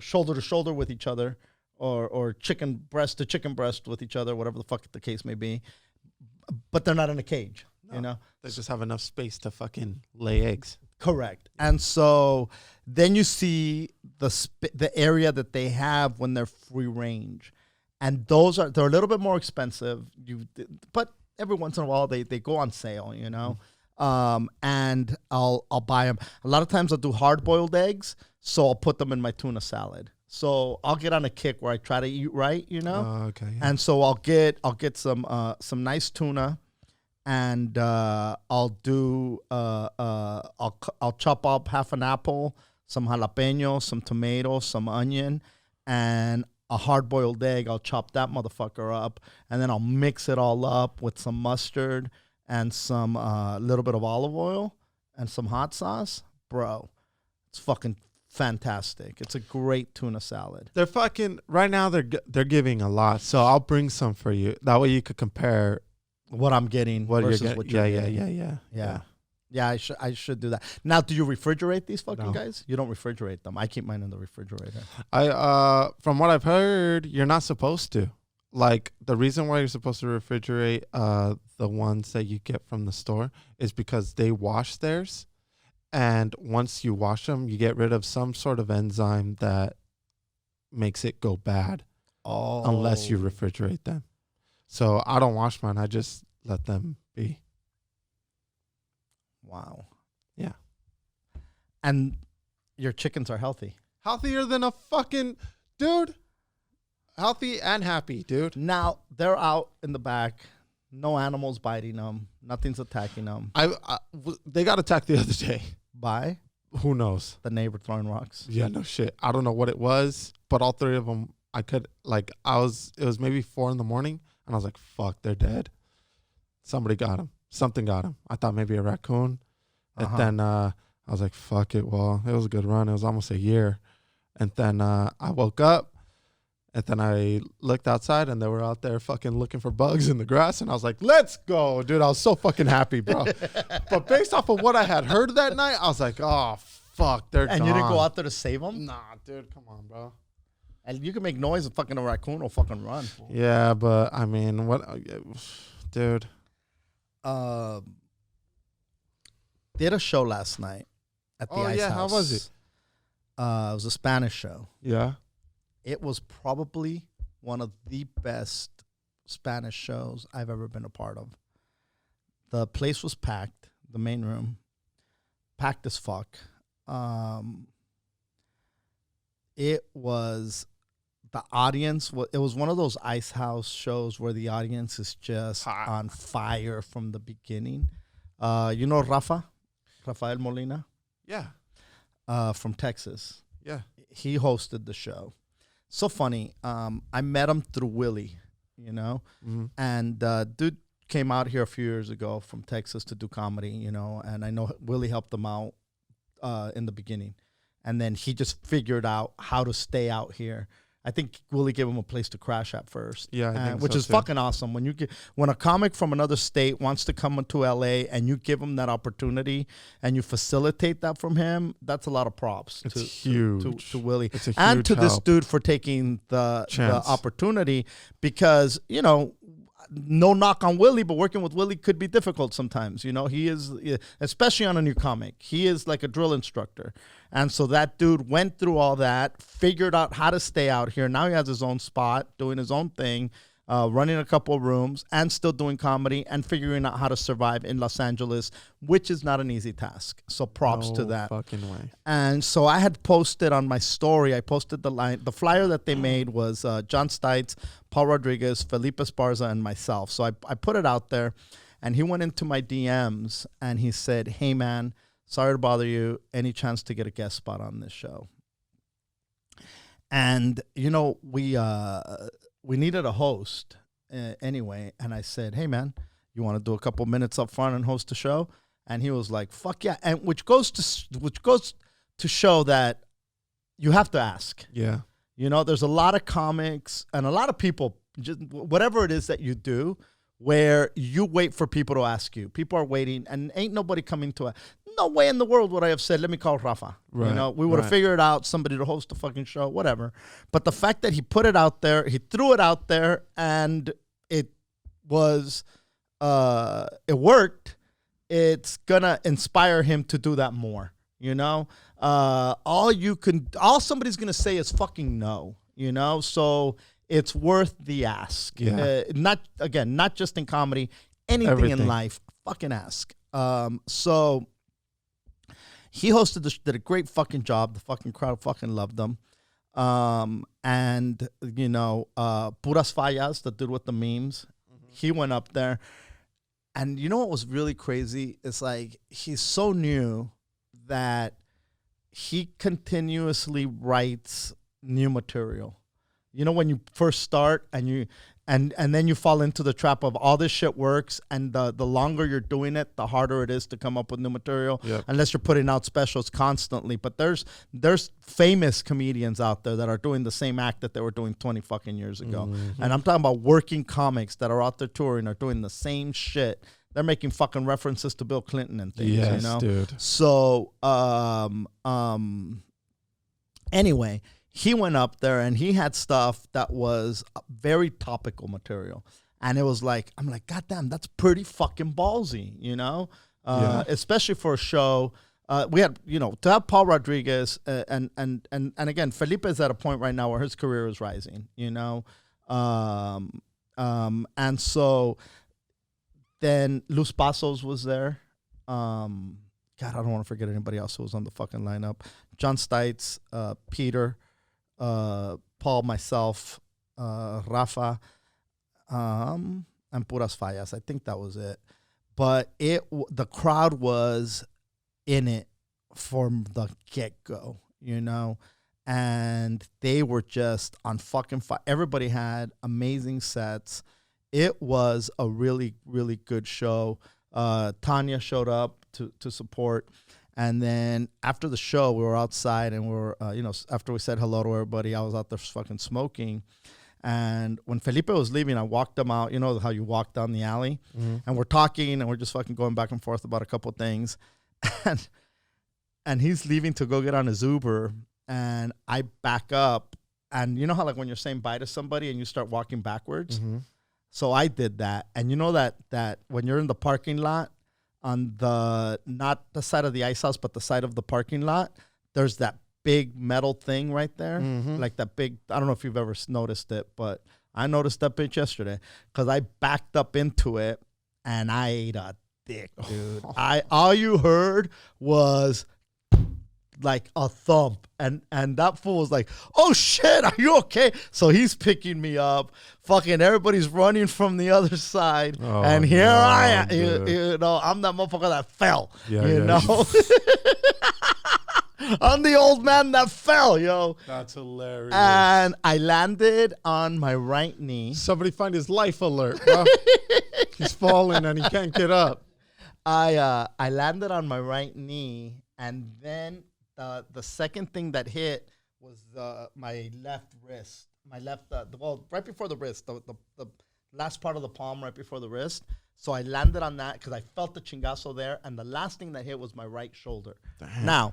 shoulder to shoulder with each other. Or chicken breast to chicken breast with each other, whatever the fuck the case may be. But they're not in a cage, They just have enough space to fucking lay eggs. Correct. And so then you see the area that they have when they're free range. And they're a little bit more expensive. But every once in a while they go on sale, and I'll buy them. A lot of times I'll do hard-boiled eggs, so I'll put them in my tuna salad. So I'll get on a kick where I try to eat right, Okay. Yeah. And so I'll get some nice tuna, and I'll chop up half an apple, some jalapenos, some tomatoes, some onion, and a hard-boiled egg. I'll chop that motherfucker up, and then I'll mix it all up with some mustard and some little bit of olive oil and some hot sauce. Bro, it's fucking fantastic. It's a great tuna salad. They're fucking right now. They're giving a lot, so I'll bring some for you. That way you could compare what I'm getting versus what you're getting. Yeah. I should do that. Now, do you refrigerate these fucking guys? You don't refrigerate them. I keep mine in the refrigerator. From what I've heard, you're not supposed to. Like, the reason why you're supposed to refrigerate the ones that you get from the store is because they wash theirs. And once you wash them, you get rid of some sort of enzyme that makes it go bad. Unless you refrigerate them. So I don't wash mine. I just let them be. Wow. Yeah. And your chickens are healthy. Healthier than a fucking dude. Healthy and happy, dude. Now, they're out in the back. No animals biting them. Nothing's attacking them. They got attacked the other day. By? Who knows? The neighbor throwing rocks. Yeah, no shit. I don't know what it was, but all three of them, it was maybe 4 a.m, and I was like, fuck, they're dead. Somebody got them. Something got them. I thought maybe a raccoon. And then I was like, fuck it. Well, it was a good run. It was almost a year. And then I woke up. And then I looked outside, and they were out there fucking looking for bugs in the grass. And I was like, let's go, dude. I was so fucking happy, bro. But based off of what I had heard that night, I was like, oh, fuck, they're gone. And you didn't go out there to save them? Nah, dude, come on, bro. And you can make noise and fucking a raccoon will fucking run. Yeah, but, I mean, what, dude. Did a show last night at the Ice House. How was it? It was a Spanish show. Yeah. It was probably one of the best Spanish shows I've ever been a part of. The place was packed, the main room, packed as fuck. It was the audience, it was one of those ice house shows where the audience is just on fire from the beginning. You know Rafael Molina? Yeah. From Texas. Yeah. He hosted the show. So funny. I met him through Willie, you know? Mm-hmm. And dude came out here a few years ago from Texas to do comedy, you know? And I know Willie helped him out in the beginning. And then he just figured out how to stay out here. I think Willie gave him a place to crash at first. Yeah, I think which so is too. fucking awesome. When a comic from another state wants to come into LA and you give him that opportunity and you facilitate that from him, that's a lot of props to Willie. It's a huge and to help. this dude for taking the opportunity, because, you know, no knock on Willie, but working with Willie could be difficult sometimes. You know, he is, especially on a new comic, he is like a drill instructor. And so that dude went through all that, figured out how to stay out here. Now he has his own spot, doing his own thing, running a couple of rooms and still doing comedy and figuring out how to survive in Los Angeles, which is not an easy task. So props to that. Fucking way. And so I had posted on my story, I posted the flyer that they made was John Stites, Paul Rodriguez, Felipe Esparza, and myself. So I put it out there, and he went into my DMs and he said, "Hey man, sorry to bother you. Any chance to get a guest spot on this show?" And, you know, we needed a host anyway. And I said, "Hey man, you want to do a couple minutes up front and host the show?" And he was like, "Fuck yeah." And which goes to show that you have to ask. Yeah. You know, there's a lot of comics and a lot of people, just whatever it is that you do, where you wait for people to ask you. People are waiting, and ain't nobody coming to a... No way in the world would I have said, "Let me call Rafa." Right, you know, we would have figured out somebody to host the fucking show, whatever. But the fact that he put it out there, he threw it out there, and it was, it worked. It's gonna inspire him to do that more. You know, all somebody's gonna say is fucking no. You know, so it's worth the ask. Yeah. Not just in comedy, anything in life. Fucking ask. So he did a great fucking job. The fucking crowd fucking loved him. And you know, Puras Fallas, the dude with the memes, he went up there. And you know what was really crazy? It's like he's so new that he continuously writes new material. You know, when you first start and then you fall into the trap of all this shit works, and the longer you're doing it, the harder it is to come up with new material. Yep. Unless you're putting out specials constantly. But there's famous comedians out there that are doing the same act that they were doing 20 fucking years ago. Mm-hmm. And I'm talking about working comics that are out there touring, are doing the same shit. They're making fucking references to Bill Clinton and things, yes, you know? Dude. So, anyway, he went up there and he had stuff that was very topical material. And it was like, I'm like, God damn, that's pretty fucking ballsy, you know? Especially for a show. We had, you know, to have Paul Rodriguez and again, Felipe is at a point right now where his career is rising, you know? And so then Luz Passos was there. God, I don't want to forget anybody else who was on the fucking lineup. John Stites, Peter, Paul, myself, Rafa, and Puras Fallas. I think that was it. But the crowd was in it from the get-go, you know? And they were just on fucking fire. Everybody had amazing sets. It was a really, really good show. Tanya showed up to support. And then after the show, we were outside and we were, after we said hello to everybody, I was out there fucking smoking. And when Felipe was leaving, I walked him out. You know how you walk down the alley? Mm-hmm. And we're talking and we're just fucking going back and forth about a couple of things. And he's leaving to go get on his Uber. And I back up. And you know how like when you're saying bye to somebody and you start walking backwards? Mm-hmm. So I did that. And you know that when you're in the parking lot, on not the side of the ice house, but the side of the parking lot, there's that big metal thing right there. Mm-hmm. Like that big, I don't know if you've ever noticed it, but I noticed that bitch yesterday because I backed up into it and I ate a dick, dude. All you heard was like a thump, and that fool was like, "Oh shit, are you okay?" So he's picking me up. Fucking everybody's running from the other side, and here I am. You know, I'm that motherfucker that fell. You know. I'm the old man that fell, yo. That's hilarious. And I landed on my right knee. Somebody find his life alert, bro. He's falling and he can't get up. I landed on my right knee, and then the second thing that hit was my left wrist. My left, right before the wrist, the last part of the palm right before the wrist. So I landed on that because I felt the chingazo there, and the last thing that hit was my right shoulder. Damn. Now,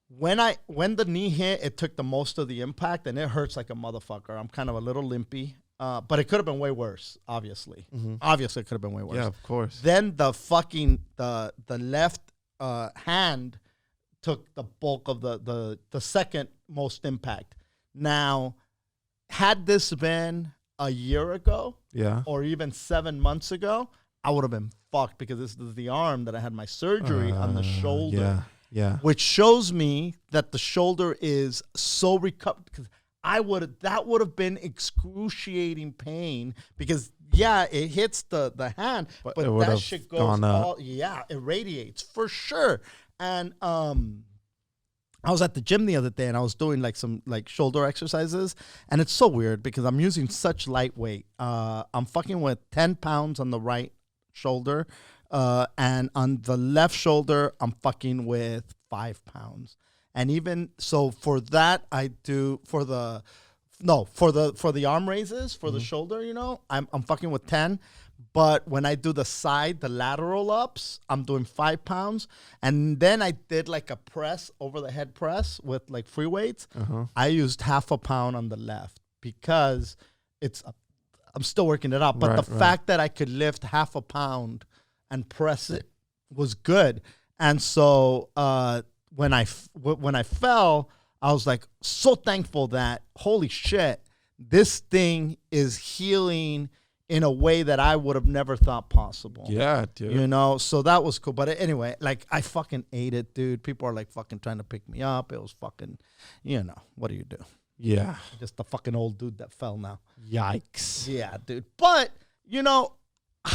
when the knee hit, it took the most of the impact, and it hurts like a motherfucker. I'm kind of a little limpy, but it could have been way worse. Obviously, obviously, it could have been way worse. Yeah, of course. Then the left hand took the bulk of the second most impact. Now, had this been a year ago, or even 7 months ago, I would have been fucked because this is the arm that I had my surgery on the shoulder. Yeah. Which shows me that the shoulder is so recovered, because that would have been excruciating pain, because it hits the hand, but that shit goes it radiates for sure. And I was at the gym the other day and I was doing like some like shoulder exercises, and it's so weird because I'm using such lightweight. I'm fucking with 10 pounds on the right shoulder. And on the left shoulder, I'm fucking with 5 pounds. And even so, for that, I do for the arm raises for the shoulder, you know, I'm fucking with 10. But when I do the lateral ups, I'm doing 5 pounds. And then I did like a press, over the head press with like free weights. I used half a pound on the left because I'm still working it out. But the fact that I could lift half a pound and press it was good. And so when I fell, I was like so thankful that, holy shit, this thing is healing in a way that I would have never thought possible. Yeah, dude. You know, so that was cool. But anyway, like I fucking ate it, dude. People are like fucking trying to pick me up. It was fucking, you know, what do you do? Yeah. Just a fucking old dude that fell now. Yikes. Yeah, dude. But, you know,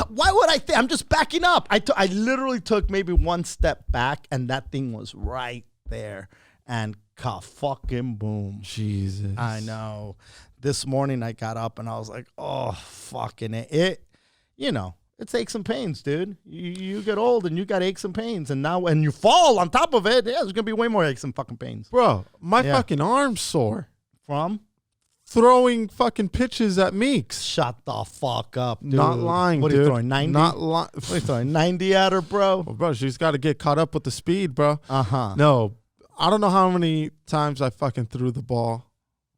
why would I think? I'm just backing up. I literally took maybe one step back, and that thing was right there. And fucking boom. Jesus. I know. This morning I got up and I was like, oh, fucking it. You know, it's aches and pains, dude. You get old and you got aches and pains. And now when you fall on top of it, there's going to be way more aches and fucking pains. Bro, my fucking arm's sore. From? Throwing fucking pitches at Meeks. Shut the fuck up, dude. Not lying, what dude. What are you throwing, 90? Not lying. What are you throwing, 90 at her, bro? Well, bro, she's got to get caught up with the speed, bro. Uh-huh. No, I don't know how many times I fucking threw the ball,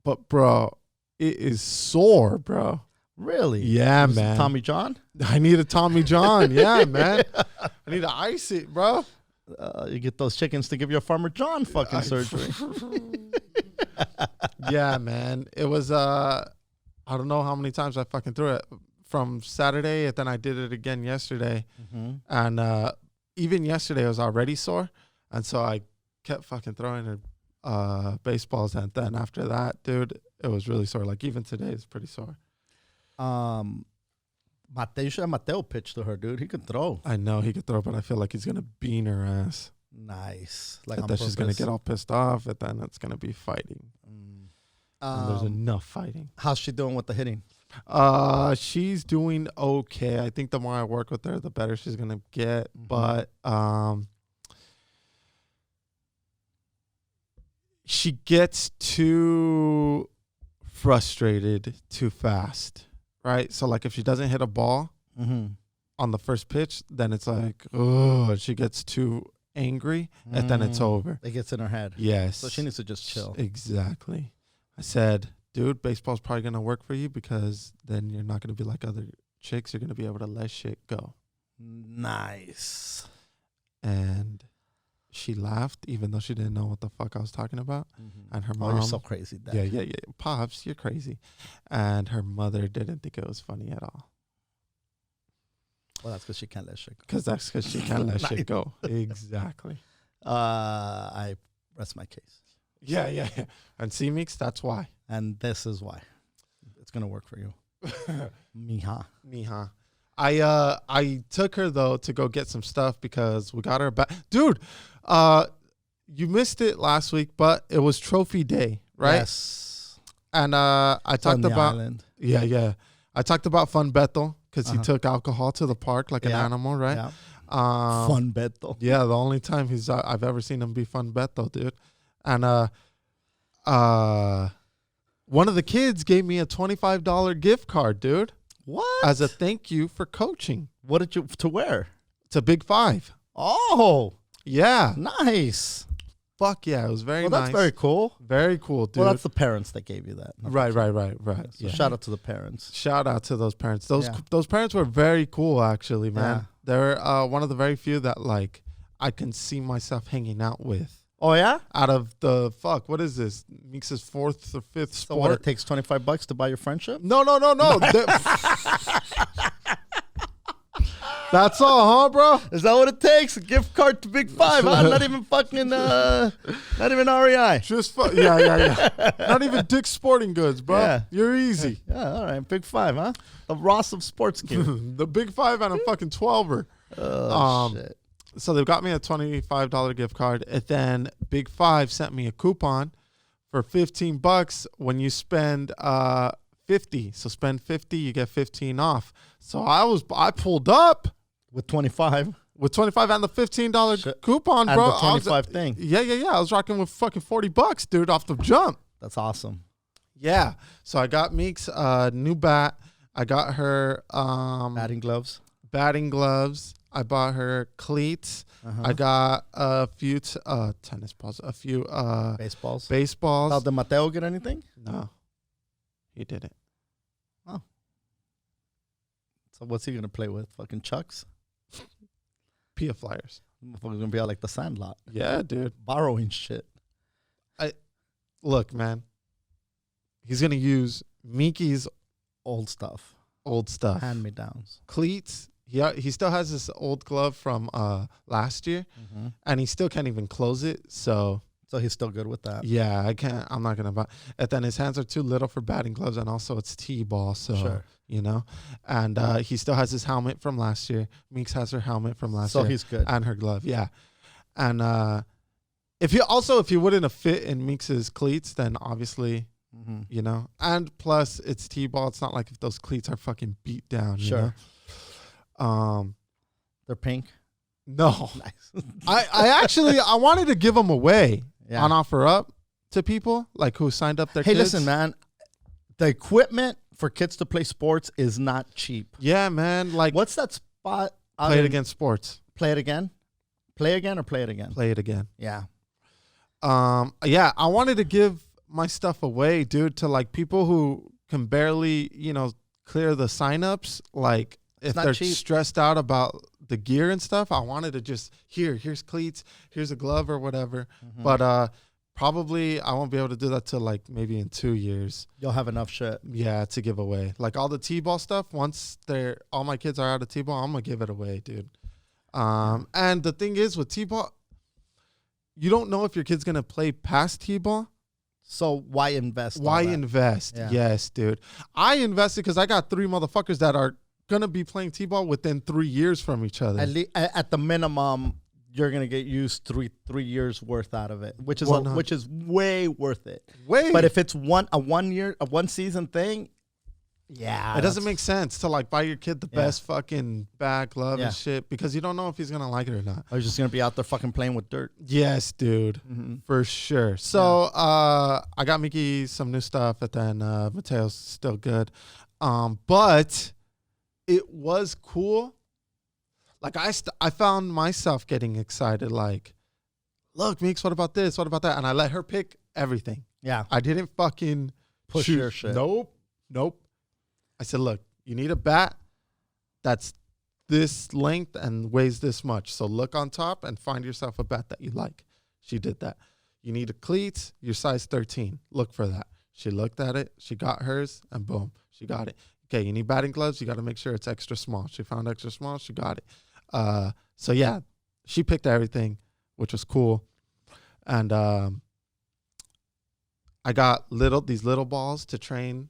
but, bro, it is sore, bro. Really? Yeah, man. Tommy John? I need a Tommy John. Yeah, man. I need to ice it, bro. You get those chickens to give you a Farmer John fucking surgery. Yeah, man. It was, I don't know how many times I fucking threw it from Saturday, and then I did it again yesterday. And even yesterday, I was already sore. And so I kept fucking throwing baseballs. And then after that, dude, it was really sore. Like even today, it's pretty sore. Mateo pitched to her, dude. He could throw. I know he could throw, but I feel like he's going to bean her ass. Nice. Like and then she's going to get all pissed off, and then it's going to be fighting. And there's enough fighting. How's she doing with the hitting? She's doing okay. I think the more I work with her, the better she's going to get. But she gets too frustrated too fast, right? So, like, if she doesn't hit a ball on the first pitch, then it's like, oh, she gets too angry, and then it's over. It gets in her head. Yes. So she needs to just chill. Exactly. I said, dude, baseball's probably going to work for you because then you're not going to be like other chicks. You're going to be able to let shit go. Nice. And she laughed, even though she didn't know what the fuck I was talking about. And her mom. Oh, you're so crazy, Dad. Yeah. Pops, you're crazy. And her mother didn't think it was funny at all. Well, that's because she can't let shit go. Because she can't let shit go. Exactly. I rest my case. Yeah. And see, Meeks, that's why. And this is why. It's going to work for you. Mija. I took her, though, to go get some stuff because we got her back. Dude, you missed it last week, but it was trophy day, right? Yes. And I talked about... Island. Yeah. I talked about Fun Beto because he took alcohol to the park like an animal, right? Yeah. Fun Beto. Yeah, the only time I've ever seen him be Fun Beto, dude. And one of the kids gave me a $25 gift card, dude. What? As a thank you for coaching. What did you to wear? It's a Big Five. Oh, yeah. nice. Fuck yeah, it was very nice. That's very cool. Very cool, dude. Well, that's the parents that gave you that. Right. So shout out to the parents. Shout out to those parents. Those parents were very cool, actually, man. Yeah. They're one of the very few that like I can see myself hanging out with. Oh yeah? Out of the what is this? Meeks' fourth or fifth sport. So what, it takes $25 to buy your friendship? No. That's all, huh, bro? Is that what it takes? A gift card to Big Five, huh? Not even fucking, not even REI. Just yeah. Not even Dick's Sporting Goods, bro. Yeah. You're easy. Yeah, all right. Big Five, huh? The Ross of sports gear. The Big Five and a fucking 12er. Shit. So they got me a $25 gift card, and then Big Five sent me a coupon for $15 when you spend 50. So spend 50, you get 15 off. So I pulled up with 25 with 25 and the $15 coupon, and bro. the 25 thing. Yeah. I was rocking with fucking $40, dude, off the jump. That's awesome. Yeah. So I got Meeks a new bat. I got her Batting gloves. I bought her cleats. I got a few tennis balls, a few baseballs. Baseballs. Did Mateo get anything? No, he didn't. Oh. So what's he gonna play with? Fucking Chucks? Pia Flyers. Motherfucker's gonna be out like the Sandlot. Yeah, dude. Borrowing shit. Look, man. He's gonna use Miki's old stuff. Hand-me-downs. Cleats. He still has this old glove from last year, and he still can't even close it. So he's still good with that. Yeah, I can't. I'm not gonna buy. And then his hands are too little for batting gloves, and also it's T-ball. So you know, and he still has his helmet from last year. Meeks has her helmet from last year. So he's good. And her glove, yeah. And if you wouldn't have fit in Meeks's cleats, then obviously. You know, and plus it's T-ball. It's not like if those cleats are fucking beat down. You know? They're pink. No, nice. I wanted to give them away on offer up to people like who signed up their kids. Hey, listen, man, the equipment for kids to play sports is not cheap. Yeah, man. Like, what's that spot? Play It Again Sports. Play It Again. Play again or play it again? Play It Again. Yeah. Yeah, I wanted to give my stuff away, dude, to like people who can barely, clear the signups. Like if they're stressed out about the gear and stuff, I wanted to just here's cleats, here's a glove or whatever. But probably I won't be able to do that till like maybe in 2 years. You'll have enough shit. Yeah, to give away. Like all the T-ball stuff, once all my kids are out of T-ball, I'm gonna give it away, dude. And the thing is with T-ball, you don't know if your kid's gonna play past T-ball. So why invest? Why invest? Yeah. Yes, dude. I invested because I got 3 motherfuckers that are gonna be playing T-ball within 3 years from each other. At the minimum, you're gonna get used three years worth out of it, which is way worth it. But if it's a 1 season thing, it doesn't make sense to like buy your kid the best fucking bag, glove and shit because you don't know if he's gonna like it or not. Or he's just gonna be out there fucking playing with dirt. Yes, dude, for sure. So I got Mickey some new stuff, and then Mateo's still good, but it was cool. Like I found myself getting excited. Like, look, Meeks, what about this? What about that? And I let her pick everything. Yeah, I didn't fucking push your shit. Nope. I said, look, you need a bat that's this length and weighs this much. So look on top and find yourself a bat that you like. She did that. You need a cleats, you're size 13. Look for that. She looked at it. She got hers, and boom, she got it. Okay, you need batting gloves. You got to make sure it's extra small. She found extra small. She got it. So, yeah, she picked everything. which was cool. And I got these little balls to train,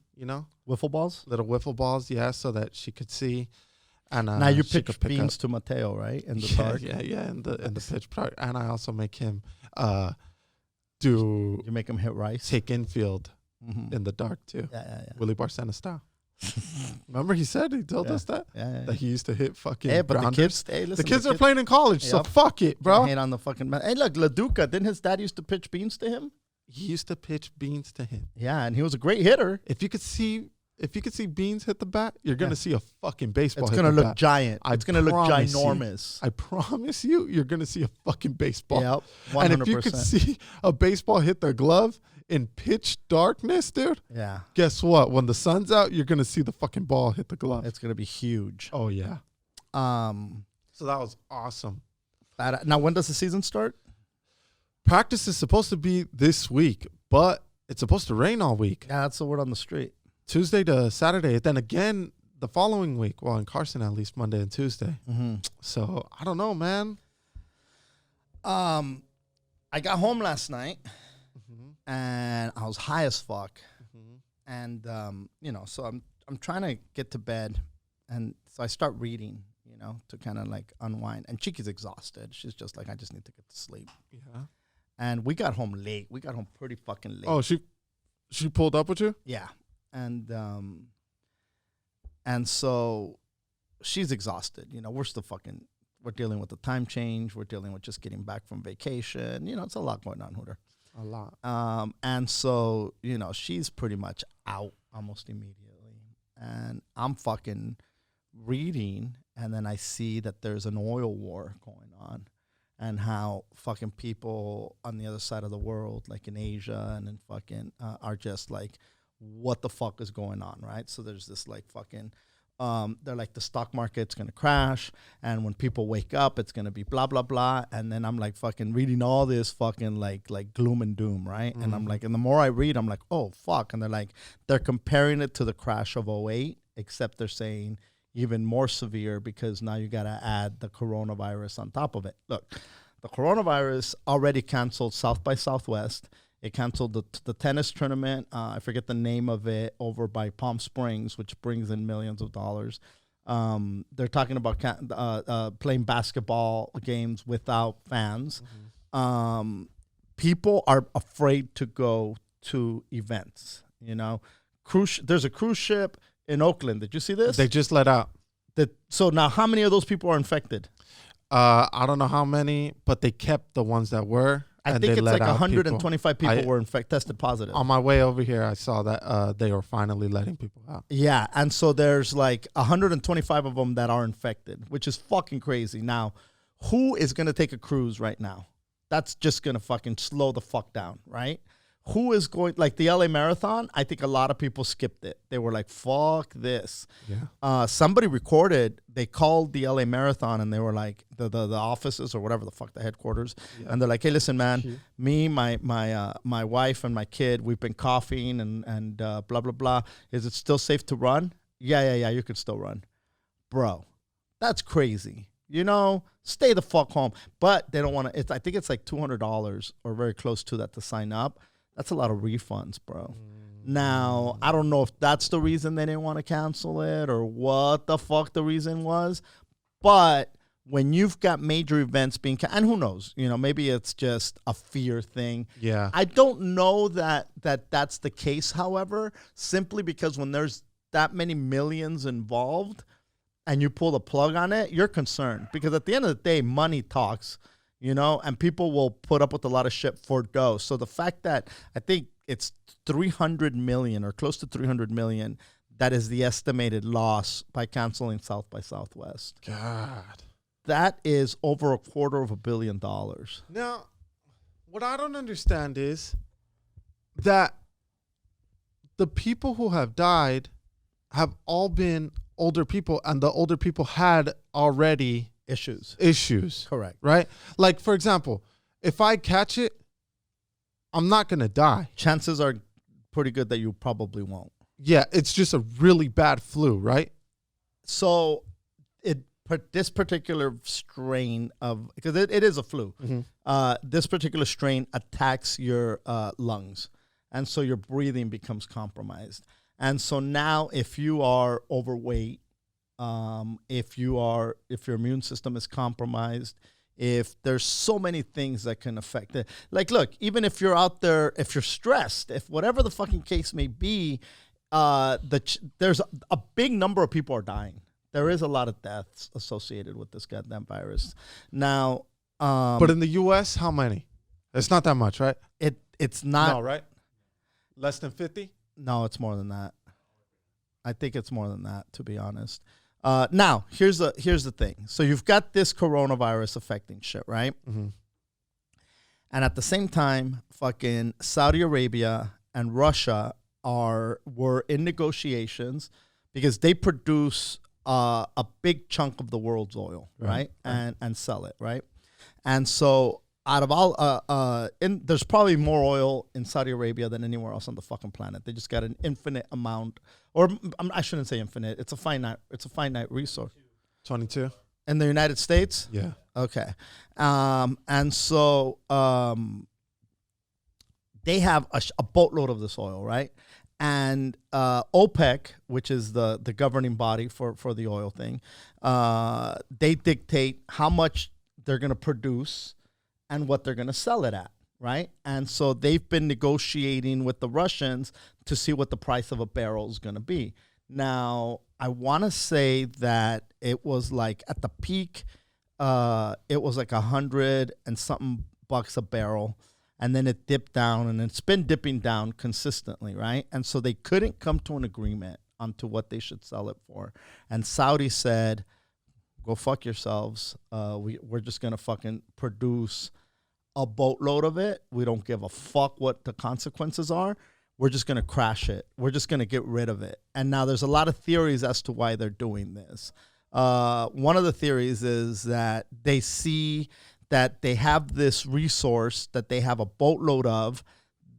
Wiffle balls? little wiffle balls, yeah, so that she could see. And Now you she pitch could pick beans up. to Mateo, right? In the Yeah, dark. yeah, in the pitch park. And I also make him do You make him hit rice. take infield Mm-hmm. in the dark too. Yeah. Willie Barcena style. Remember he told us that? Yeah. That he used to hit fucking Hey, but the grounders. kids, The kids are playing in college, so Yep. fuck it, bro. Hate on the fucking man. Hey, look, LaDuca, didn't his dad used to pitch beans to him? He used to pitch beans to him. Yeah, and he was a great hitter. If you could see Beans hit the bat, you're gonna see a fucking baseball. It's hit gonna the look bat. giant. It's gonna look promise you. ginormous. I promise you're gonna see a fucking baseball. Yep, 100%. And if you could see a baseball hit the glove in pitch darkness, dude, Yeah, guess what? When the sun's out, you're gonna see the fucking ball hit the glove. it's gonna be huge. Oh yeah. So that was awesome. Now, when does the season start? Practice is supposed to be this week, but it's supposed to rain all week. Yeah, that's the word on the street. Tuesday to Saturday. Then again the following week. Well, in Carson, at least Monday and Tuesday. Mm-hmm. So I don't know, man. I got home last night Mm-hmm. and I was high as fuck. Mm-hmm. And so I'm trying to get to bed, and so I start reading, to kind of like unwind. And Chiki's exhausted. She's just like, I just need to get to sleep. Yeah. And we got home late. We got home pretty fucking late. Oh, she pulled up with you? Yeah. And so she's exhausted. We're dealing with the time change. We're dealing with just getting back from vacation. It's a lot going on, Hooter. A lot. And so, she's pretty much out almost immediately. And I'm fucking reading, and then I see that there's an oil war going on, and how fucking people on the other side of the world, like in Asia and in fucking, are just like, what the fuck is going on, right? So there's this like fucking, they're like, the stock market's gonna crash, and when people wake up, it's gonna be blah blah blah. And then I'm like fucking reading all this fucking like gloom and doom, right? And I'm like, and the more I read, I'm like, oh fuck. And they're comparing it to the crash of '08, except they're saying even more severe, because now you gotta add the coronavirus on top of it. Look, the coronavirus already canceled South by Southwest. It canceled the tennis tournament. I forget the name of it, over by Palm Springs, which brings in millions of dollars. They're talking about playing basketball games without fans. Mm-hmm. People are afraid to go to events. There's a cruise ship in Oakland. Did you see this? They just let out. So now, how many of those people are infected? I don't know how many, but they kept the ones that were. I think it's like 125 people were tested positive. On my way over here, I saw that they were finally letting people out. Yeah, and so there's like 125 of them that are infected, which is fucking crazy. Now, who is going to take a cruise right now? That's just going to fucking slow the fuck down, right? Who is going, like the LA Marathon, I think a lot of people skipped it. They were like, fuck this. Yeah. Somebody recorded, they called the LA Marathon, and they were like, the offices or whatever the fuck, the headquarters. Yeah. And they're like, hey, listen, man, me, my wife and my kid, we've been coughing and blah, blah, blah. Is it still safe to run? Yeah, you could still run. Bro, that's crazy. Stay the fuck home. But they don't want to, I think it's like $200 or very close to that to sign up. That's a lot of refunds, bro. Now, I don't know if that's the reason they didn't want to cancel it or what the fuck the reason was. But when you've got major events being and who knows, maybe it's just a fear thing. Yeah. I don't know that's the case, however, simply because when there's that many millions involved and you pull the plug on it, you're concerned. Because at the end of the day, money talks. And people will put up with a lot of shit for dough. So the fact that I think it's 300 million or close to 300 million, that is the estimated loss by canceling South by Southwest. God. That is over $250 million. Now, what I don't understand is that the people who have died have all been older people, and the older people had already issues. Correct. Right? Like, for example, if I catch it, I'm not going to die. Chances are pretty good that you probably won't. Yeah, it's just a really bad flu, right? So this particular strain of, because it is a flu, this particular strain attacks your lungs. And so your breathing becomes compromised. And so now if you are overweight, if your immune system is compromised, if there's so many things that can affect it. Like, look, even if you're out there, if you're stressed, if whatever the fucking case may be, there's a big number of people are dying. There is a lot of deaths associated with this goddamn virus. Now, but in the U.S., how many? It's not that much, right? It's not. No, right? Less than 50? No, it's more than that. I think it's more than that, to be honest. Now, here's the thing. So you've got this coronavirus affecting shit, right? Mm-hmm. And at the same time, fucking Saudi Arabia and Russia were in negotiations because they produce a big chunk of the world's oil, right? And sell it, right? And so out of all, there's probably more oil in Saudi Arabia than anywhere else on the fucking planet. They just got an infinite amount, or I shouldn't say infinite. It's a finite resource. 22. In the United States? Yeah. Okay. And so they have a boatload of this oil, right? And OPEC, which is the governing body for the oil thing, they dictate how much they're going to produce and what they're going to sell it at, right? And so they've been negotiating with the Russians to see what the price of a barrel is going to be. Now, I want to say that it was like at the peak, it was like $100 and something bucks a barrel. And then it dipped down, and it's been dipping down consistently, right? And so they couldn't come to an agreement onto what they should sell it for. And Saudi said, go fuck yourselves. We're just going to fucking produce a boatload of it. We don't give a fuck what the consequences are. We're just going to crash it. We're just going to get rid of it. And now there's a lot of theories as to why they're doing this. One of the theories is that they see that they have this resource that they have a boatload of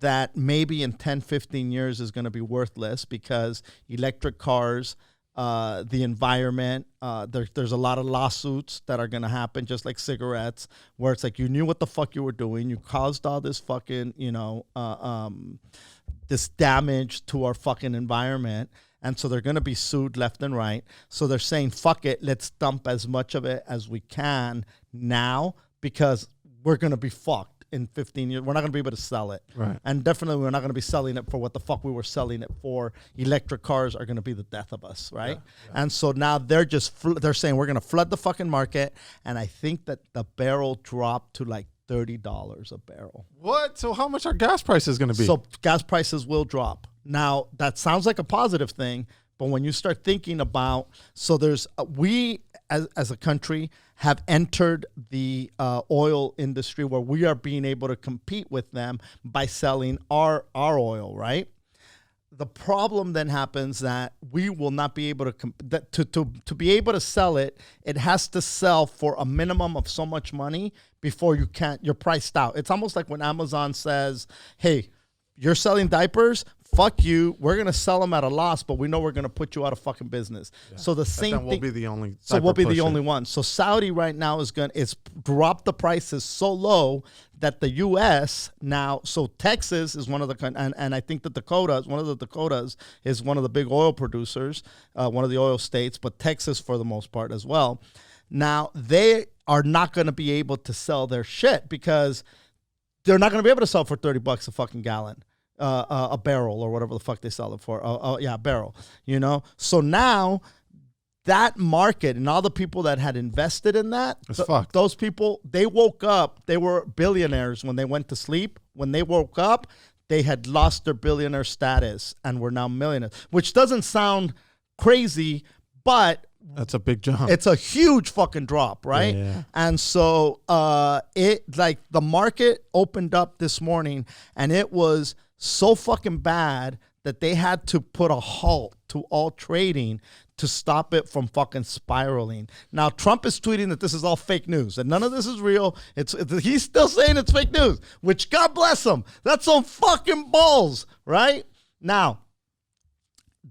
that maybe in 10, 15 years is going to be worthless because electric cars, the environment, there's a lot of lawsuits that are going to happen, just like cigarettes, where it's like you knew what the fuck you were doing. You caused all this fucking, this damage to our fucking environment. And so they're going to be sued left and right. So they're saying, fuck it, let's dump as much of it as we can now because we're going to be fucked in 15 years. We're not going to be able to sell it. Right. And definitely we're not going to be selling it for what the fuck we were selling it for. Electric cars are going to be the death of us, right? Yeah. And so now they're just, they're saying we're going to flood the fucking market. And I think that the barrel dropped to like $30 a barrel. What? So how much are gas prices going to be? So gas prices will drop. Now, that sounds like a positive thing, but when you start thinking about, so there's, we as a country have entered the oil industry where we are being able to compete with them by selling our oil, right? The problem then happens that we will not be able to be able to sell it. It has to sell for a minimum of so much money before you're priced out. It's almost like when Amazon says, hey, you're selling diapers, fuck you. We're going to sell them at a loss, but we know we're going to put you out of fucking business. Yeah. So the same thing. We'll be the only. So we'll be the only one. So Saudi right now is dropped the prices so low that the U.S. now, so Texas is one of the, and I think that one of the Dakotas is one of the big oil producers, one of the oil states, but Texas for the most part as well. Now they are not going to be able to sell their shit because they're not going to be able to sell for $30 a fucking gallon. A barrel or whatever the fuck they sell it for. A barrel, So now that market and all the people that had invested in that, those people, they woke up, they were billionaires when they went to sleep. When they woke up, they had lost their billionaire status and were now millionaires, which doesn't sound crazy, but that's a big jump. It's a huge fucking drop, right? Yeah. And so the market opened up this morning and it was so fucking bad that they had to put a halt to all trading to stop it from fucking spiraling. Now, Trump is tweeting that this is all fake news and none of this is real. He's still saying it's fake news, which God bless him. That's on fucking balls, right? Now,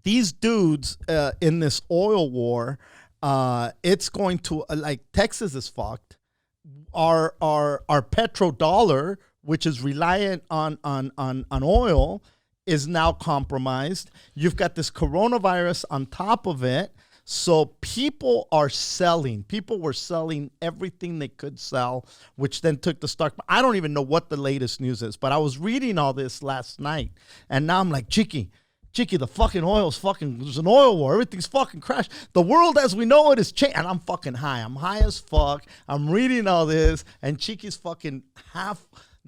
these dudes in this oil war it's going to like Texas is fucked. Our petrodollar, which is reliant on oil, is now compromised. You've got this coronavirus on top of it. So people are selling. People were selling everything they could sell, which then took the stock. I don't even know what the latest news is, but I was reading all this last night, and now I'm like, Chiki, the fucking oil's fucking, there's an oil war. Everything's fucking crashed. The world as we know it is changed. And I'm fucking high. I'm high as fuck. I'm reading all this, and Chiki's fucking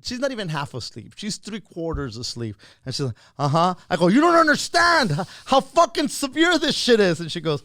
she's not even half asleep. She's 3/4 asleep. And she's like, I go, you don't understand how fucking severe this shit is. And she goes,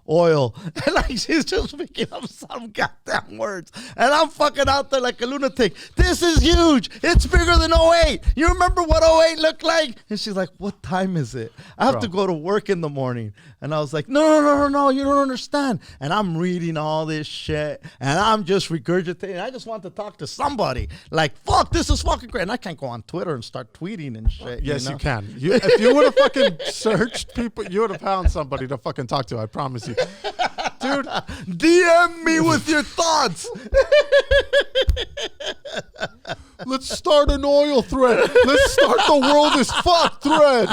oil. And like, she's just making up some goddamn words. And I'm fucking out there like a lunatic. This is huge. It's bigger than 08. You remember what 08 looked like? And she's like, what time is it? I have to go to work in the morning. And I was like, no, you don't understand. And I'm reading all this shit. And I'm just regurgitating. I just want to talk to somebody. Like, fuck, this is fucking great. And I can't go on Twitter and start tweeting and shit. Yes, you can. If you would have fucking searched people, you would have found somebody to fucking talk to. I promise you. Dude, DM me with your thoughts. Let's start an oil thread. Let's start the world is fucked thread.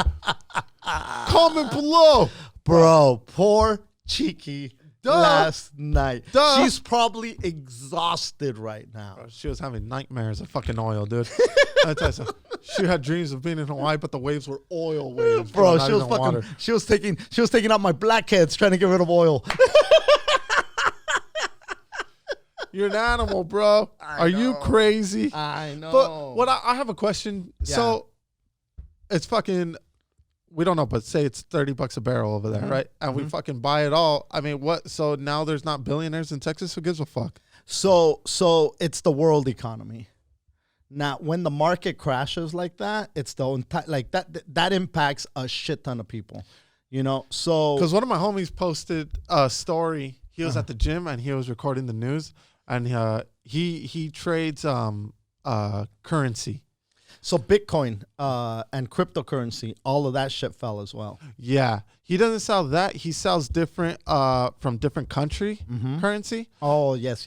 Comment below. Bro, poor Chiki. Last night. She's probably exhausted right now. Bro, she was having nightmares of fucking oil, dude. I tell you something. She had dreams of being in Hawaii, but the waves were oil waves. Bro, she was fucking water. She was taking out my blackheads trying to get rid of oil. You're an animal, bro. Are you crazy? I know. But what I have a question. Yeah. So it's fucking, we don't know, but say it's $30 a barrel over there, right? And we fucking buy it all. I mean, what? So now there's not billionaires in Texas? Who gives a fuck? So it's the world economy. Now, when the market crashes like that, it's the entire, like that impacts a shit ton of people, you know? So, because one of my homies posted a story. He was at the gym and he was recording the news, and he trades currency. So Bitcoin and cryptocurrency, all of that shit fell as well. Yeah. He doesn't sell that. He sells different from different country currency. Oh, yes.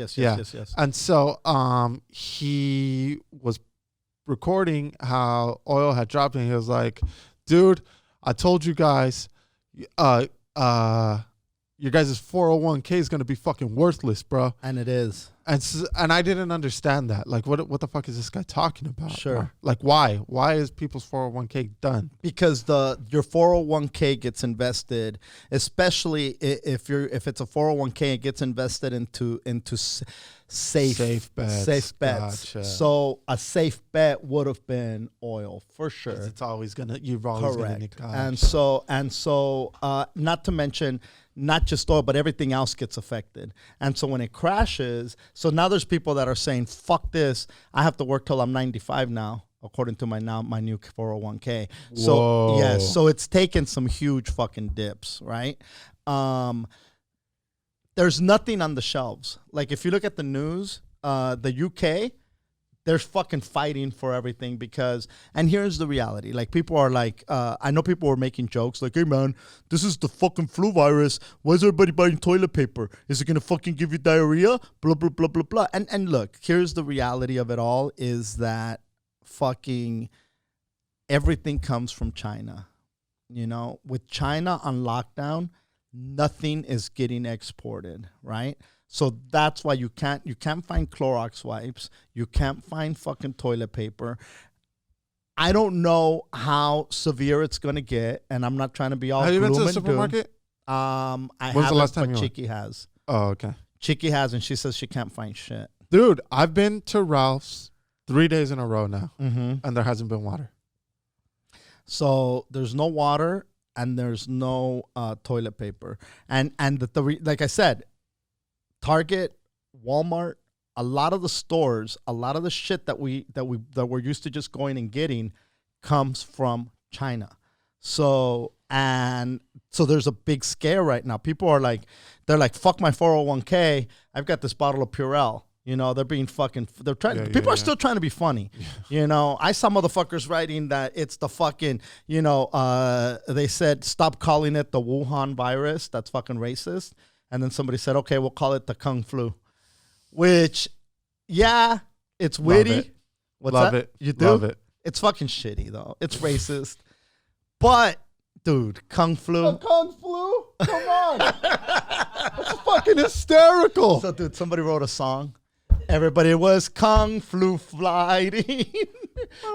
And so he was recording how oil had dropped, and he was like, dude, I told you guys, your guys' 401k is going to be fucking worthless, bro. And it is. And I didn't understand that. Like, what the fuck is this guy talking about? Sure. Bro? Like, why? Why is people's 401k done? Because your 401k gets invested, especially if it's a 401k, it gets invested into safe bets. Gotcha. So a safe bet would have been oil for sure. It's always you've always correct. Gonna And so not to mention, not just oil, but everything else gets affected. And so when it crashes, so now there's people that are saying, fuck this, I have to work till I'm 95 now, according to my new 401k. So yes, so it's taken some huge fucking dips, right? There's nothing on the shelves. Like if you look at the news, the UK, they're fucking fighting for everything because, and here's the reality. Like people are like, I know people were making jokes like, hey man, this is the fucking flu virus. Why is everybody buying toilet paper? Is it going to fucking give you diarrhea? Blah, blah, blah, blah, blah. And look, here's the reality of it all is that fucking everything comes from China. You know, with China on lockdown, nothing is getting exported, right? So that's why you can't find Clorox wipes. You can't find fucking toilet paper. I don't know how severe it's going to get, and I'm not trying to be all gloom and doom. Have you been to the supermarket? When's the last time you went? Chiki has. Oh, okay. Chiki has, and she says she can't find shit. Dude, I've been to Ralph's 3 days in a row now, and there hasn't been water. So there's no water, and there's no toilet paper. And like I said, Target, Walmart, a lot of the stores, a lot of the shit that we're used to just going and getting comes from China. So there's a big scare right now. People are like, they're like, fuck my 401k. I've got this bottle of Purell. You know, they're being fucking, they're trying, people are still trying to be funny. Yeah. You know, I saw motherfuckers writing that it's the fucking, you know, they said, stop calling it the Wuhan virus. That's fucking racist. And then somebody said, okay, we'll call it the Kung Flu. Which, yeah, it's witty. Love it. What's Love that? it. You do? Love it. It's fucking shitty, though. It's racist. But, dude, Kung Flu. Kung Flu? Come on. That's fucking hysterical. So, dude, somebody wrote a song. Everybody was Kung Flu fighting.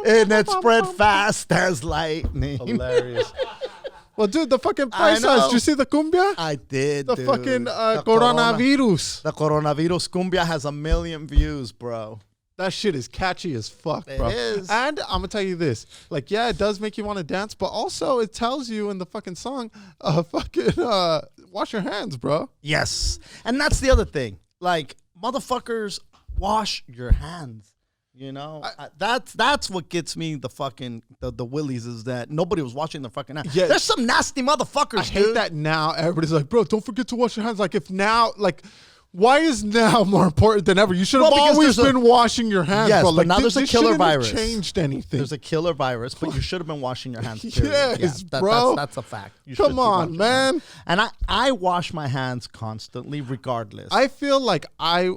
And it spread fast as lightning. Hilarious. Well, dude, the fucking price size. Did you see the cumbia? I did, The dude. fucking coronavirus. The coronavirus cumbia has 1 million views, bro. That shit is catchy as fuck, bro. It is. And I'm gonna tell you this. Like, yeah, it does make you want to dance, but also it tells you in the fucking song, wash your hands, bro. Yes. And that's the other thing. Like, motherfuckers, wash your hands. You know, that's what gets me the fucking the willies is that nobody was washing their fucking hands. Yeah. There's some nasty motherfuckers. I hate that now. Everybody's like, bro, don't forget to wash your hands. Like, if now, like, why is now more important than ever? You should have always been washing your hands, yes, bro. but Like, now there's a killer virus. Changed anything? There's a killer virus, but you should have been washing your hands. Period. Yes, bro. That's a fact. You should Come be on, washing your man. hands. And I wash my hands constantly, regardless. I feel like I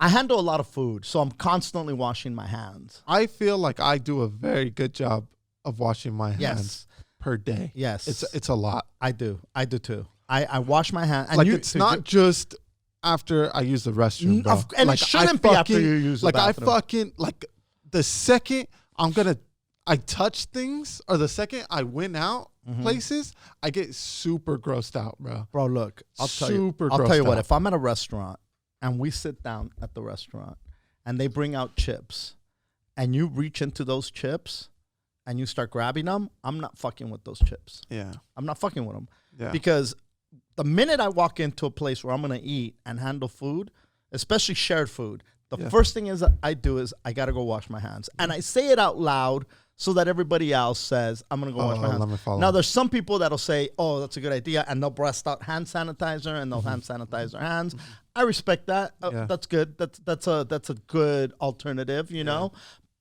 handle a lot of food, so I'm constantly washing my hands. I feel like I do a very good job of washing my hands per day. Yes. It's a lot. I do too. I wash my hands. And Like, it's not just after I use the restroom, bro. And like, it shouldn't be after you use the bathroom. I fucking, like, the second I touch things, or the second I win out places, I get super grossed out, bro. Bro, look, I'll tell you grossed what, out. if I'm at a restaurant and we sit down at the restaurant and they bring out chips and you reach into those chips and you start grabbing them, I'm not fucking with those chips. Yeah. I'm not fucking with them. Yeah. Because the minute I walk into a place where I'm going to eat and handle food, especially shared food, the first thing I do is I got to go wash my hands. And I say it out loud so that everybody else says, I'm going to go wash my hands. Let me follow. Now, there's some people that'll say, oh, that's a good idea, and they'll breast out hand sanitizer, and they'll hand sanitize their hands. I respect that. That's good. That's a good alternative, you know?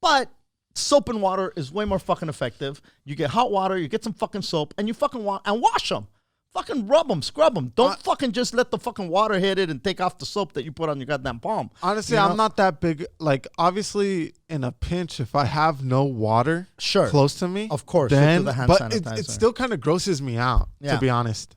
But soap and water is way more fucking effective. You get hot water, you get some fucking soap, and you fucking wash them. Fucking rub them, scrub them. Don't fucking just let the fucking water hit it and take off the soap that you put on your goddamn palm. Honestly, I'm not that big. Like, obviously, in a pinch, if I have no water close to me, of course, then, the hand but sanitizer. it still kind of grosses me out, to be honest.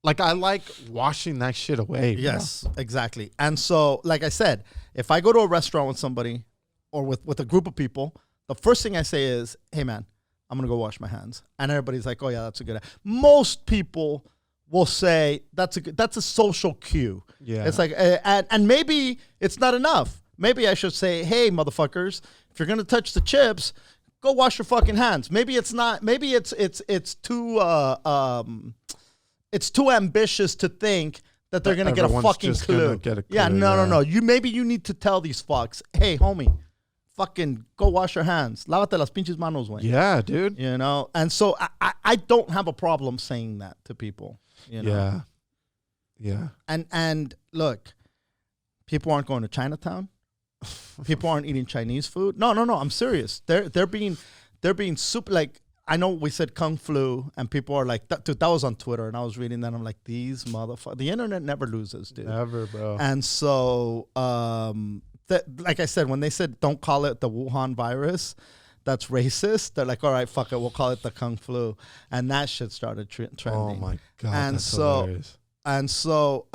Like, I like washing that shit away. Yes, exactly. And so, like I said, if I go to a restaurant with somebody or with a group of people, the first thing I say is, hey, man, I'm going to go wash my hands. And everybody's like, oh, yeah, that's a good idea. Most people will say that's a social cue. Yeah. It's like, and maybe it's not enough. Maybe I should say, hey, motherfuckers, if you're going to touch the chips, go wash your fucking hands. Maybe it's not, maybe it's too ambitious to think that they're going to get a fucking clue. No. Maybe you need to tell these fucks, hey, homie, fucking go wash your hands. Lávate las pinches manos, güey. Yeah, dude. You know? And so I don't have a problem saying that to people. You know? Yeah. And look, people aren't going to Chinatown. People aren't eating Chinese food. No. I'm serious. They're being super, like, I know we said Kung Flu, and people are like, dude, that was on Twitter, and I was reading that, and I'm like, these motherfuckers. The internet never loses, dude. Never, bro. And so, like I said, when they said don't call it the Wuhan virus, that's racist. They're like, all right, fuck it, we'll call it the Kung Flu, and that shit started trending. Oh my god, and that's so, hilarious. And so,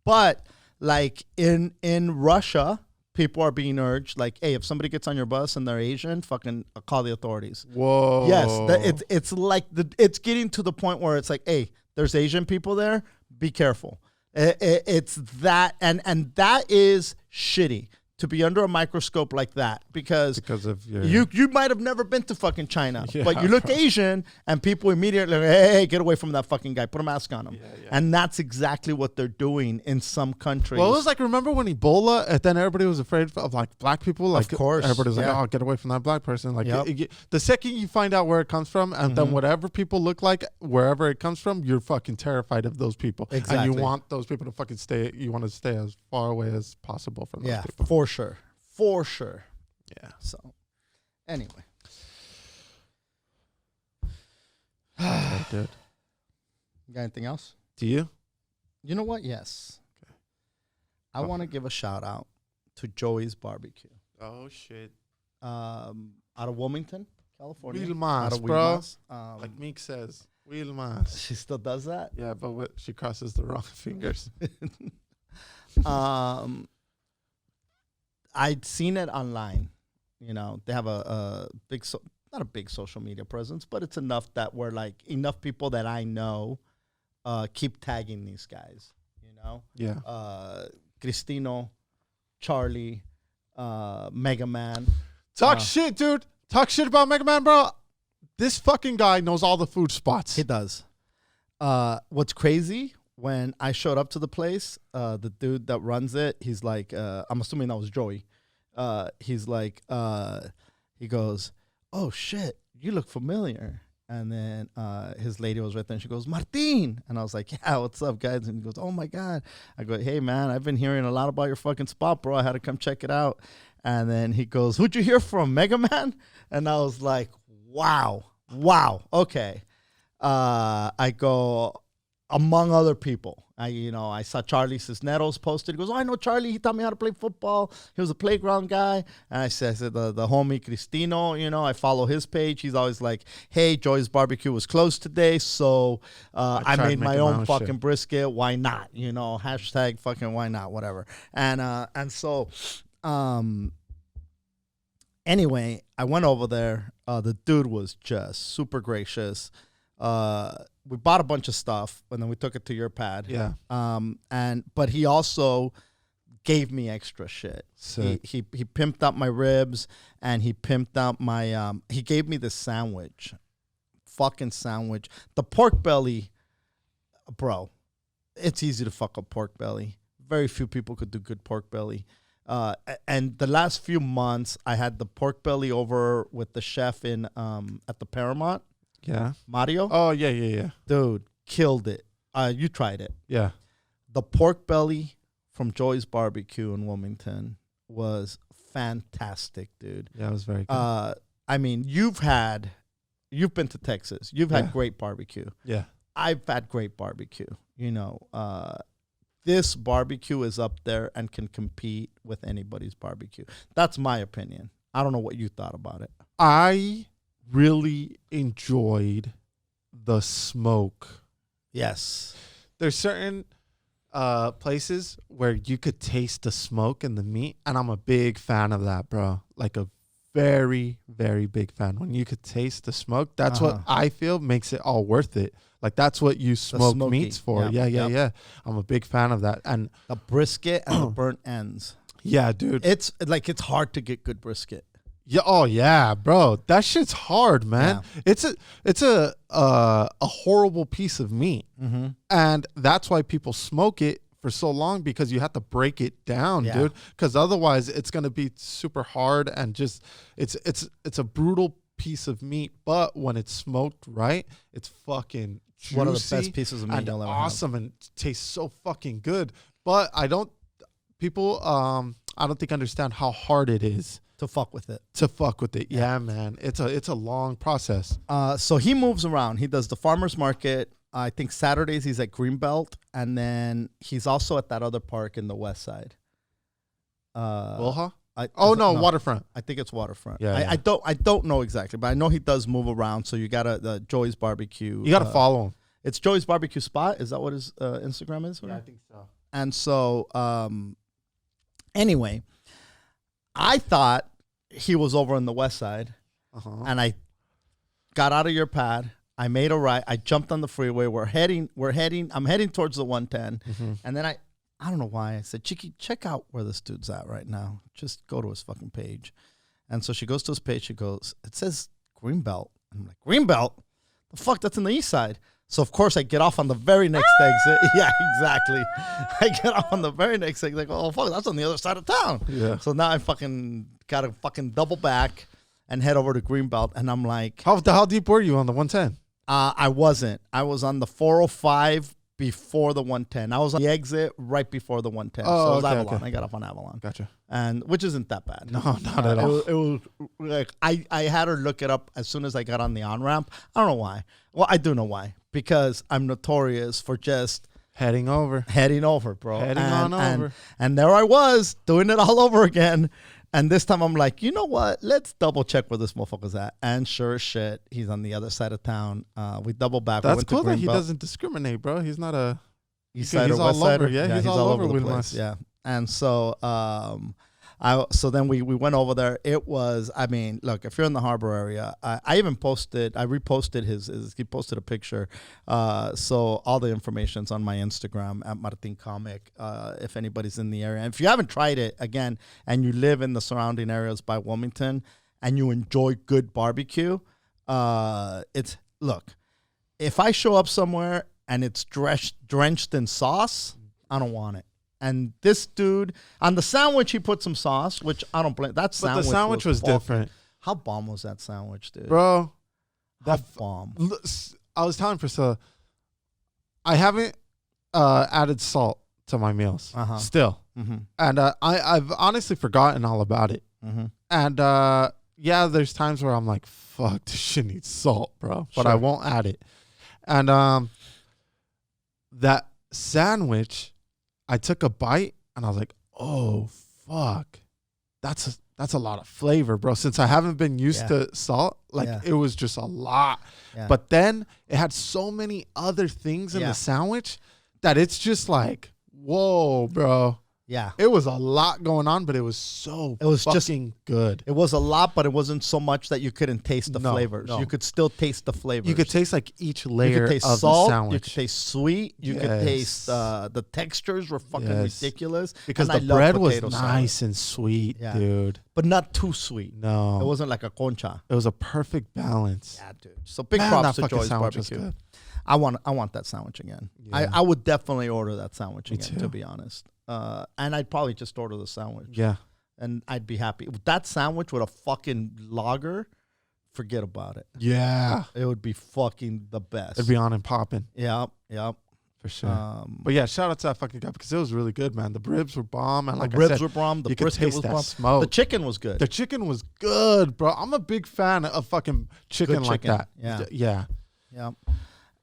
but like in Russia, people are being urged, like, hey, if somebody gets on your bus and they're Asian, fucking call the authorities. Whoa. Yes, it's like it's getting to the point where it's like, hey, there's Asian people there, be careful. It's that, and that is shitty to be under a microscope like that because of your you might have never been to fucking China, but you look Asian and people immediately like, hey, get away from that fucking guy, put a mask on him. And that's exactly what they're doing in some countries. Well, it was like, remember when Ebola, and then everybody was afraid of like black people? Like, of course. Everybody was like, oh, get away from that black person. Like, the second you find out where it comes from, and then whatever people look like, wherever it comes from, you're fucking terrified of those people. Exactly. And you want those people to fucking stay, you want to stay as far away as possible from those people. For sure. Yeah. So, anyway. Right, dude. You got anything else? Do you? You know what? Yes. Okay. I want to give a shout out to Joey's Barbecue. Oh shit. Out of Wilmington, California. Wilmas, bro. Like Meek says, Wilmas. She still does that? Yeah, but she crosses the wrong fingers. I'd seen it online. You know, they have a big, not a big social media presence, but it's enough that we're like enough people that I know keep tagging these guys. You know, yeah. Cristino, Charlie, Mega Man. Talk shit, dude. Talk shit about Mega Man, bro. This fucking guy knows all the food spots. He does. What's crazy? When I showed up to the place, the dude that runs it, he's like, I'm assuming that was Joey. He's like, he goes, oh shit, you look familiar. And then his lady was right there and she goes, Martin. And I was like, yeah, what's up, guys? And he goes, oh my God. I go, hey, man, I've been hearing a lot about your fucking spot, bro. I had to come check it out. And then he goes, who'd you hear from, Mega Man? And I was like, wow, okay. I go, among other people. I saw Charlie Cisneros posted. He goes, oh, I know Charlie. He taught me how to play football. He was a playground guy. And I said the homie Cristino, I follow his page. He's always like, hey, Joy's Barbecue was closed today, so I made my own fucking shit. Brisket. Why not? Hashtag fucking why not? Whatever. And so anyway, I went over there. The dude was just super gracious. We bought a bunch of stuff and then we took it to your pad. Yeah. But he also gave me extra shit. He pimped up my ribs and he pimped out my he gave me this sandwich. Fucking sandwich. The pork belly, bro. It's easy to fuck up pork belly. Very few people could do good pork belly. And the last few months I had the pork belly over with the chef in at the Paramount. Yeah. Mario? Oh, yeah. Dude, killed it. You tried it. Yeah. The pork belly from Joy's Barbecue in Wilmington was fantastic, dude. Yeah, it was very good. I mean, you've been to Texas. You've had great barbecue. Yeah. I've had great barbecue. This barbecue is up there and can compete with anybody's barbecue. That's my opinion. I don't know what you thought about it. I really enjoyed the smoke. Yes. There's certain places where you could taste the smoke in the meat, and I'm a big fan of that, bro. Like a very, very big fan. When you could taste the smoke, that's what I feel makes it all worth it. Like that's what you smoke meats for. Yep. Yeah. I'm a big fan of that. And the brisket and the burnt ends. Yeah, dude. It's hard to get good brisket. Yeah. Oh yeah, bro. That shit's hard, man. Yeah. It's a horrible piece of meat, and that's why people smoke it for so long, because you have to break it down, dude. Because otherwise, it's gonna be super hard and just it's a brutal piece of meat. But when it's smoked right, it's fucking juicy. One of the best pieces of meat you'll ever awesome have. And tastes so fucking good. But I don't think understand how hard it is. To fuck with it. Yeah, man. It's a long process. So he moves around. He does the farmer's market. I think Saturdays he's at Greenbelt. And then he's also at that other park in the west side. Wilha? No, Waterfront. I think it's Waterfront. Yeah, I don't know exactly, but I know he does move around. So you got the Joy's Barbecue. You got to follow him. It's Joy's Barbecue Spot. Is that what his Instagram is? Yeah, I think so. And so, anyway, I thought he was over on the west side, and I got out of your pad. I made a right. I jumped on the freeway. I'm heading towards the 110, and then I don't know why I said, Chiki, check out where this dude's at right now. Just go to his fucking page. And so she goes to his page. She goes, it says Greenbelt. I'm like, Greenbelt? The fuck? That's on the east side. So, of course, I get off on the very next exit. Yeah, exactly. I get off on the very next exit. Like, oh, fuck, that's on the other side of town. Yeah. So now I fucking got to fucking double back and head over to Greenbelt. And I'm like... How deep were you on the 110? I wasn't. I was on the 405 before the 110. I was on the exit right before the 110. So it was Avalon. Okay. I got off on Avalon. Gotcha. And which isn't that bad. No, not at all. It was like I had her look it up as soon as I got on the on-ramp. I don't know why. Well, I do know why. Because I'm notorious for just Heading over, bro. Heading on over. And there I was doing it all over again. And this time I'm like, you know what? Let's double check where this motherfucker's at. And sure as shit, he's on the other side of town. We double back. That's cool that he doesn't discriminate, bro. He's not a East side he's or west all over. side. Yeah, he's all over the with place. us. Yeah. And so so then we went over there. It was, I mean, look, if you're in the harbor area, I reposted he posted a picture. So all the information's on my Instagram at Martin Comic, if anybody's in the area. And if you haven't tried it, again, and you live in the surrounding areas by Wilmington and you enjoy good barbecue, look, if I show up somewhere and it's drenched in sauce, I don't want it. And this dude, on the sandwich, he put some sauce, which I don't blame. That sandwich, but the sandwich was different. How bomb was that sandwich, dude? Bro, How bomb. I was telling Priscilla, I haven't added salt to my meals still. Mm-hmm. And I've honestly forgotten all about it. Mm-hmm. And yeah, there's times where I'm like, fuck, this shit needs salt, bro. But I won't add it. And that sandwich, I took a bite and I was like, oh, fuck. That's a lot of flavor, bro. Since I haven't been used to salt, it was just a lot. Yeah. But then it had so many other things in the sandwich that it's just like, whoa, bro. Yeah. It was a lot going on, but it was fucking good. It was a lot, but it wasn't so much that you couldn't taste the flavors. No. You could still taste the flavors. You could taste like each layer of salt, the sandwich. You could taste sweet. You could taste the textures were fucking ridiculous. Because the bread was nice and sweet, dude. But not too sweet. No. It wasn't like a concha. It was a perfect balance. Yeah, dude. So big props to Joy's Barbecue. I want that sandwich again. Yeah. I would definitely order that sandwich again, to be honest. And I'd probably just order the sandwich. Yeah. And I'd be happy. That sandwich with a fucking lager, forget about it. Yeah. It would be fucking the best. It'd be on and popping. Yep. For sure. But yeah, shout out to that fucking guy because it was really good, man. The ribs were bomb. And like the ribs were bomb. The brisket was bomb. Smoke. The chicken was good. The chicken was good, bro. I'm a big fan of fucking chicken like that. Yeah. Yeah.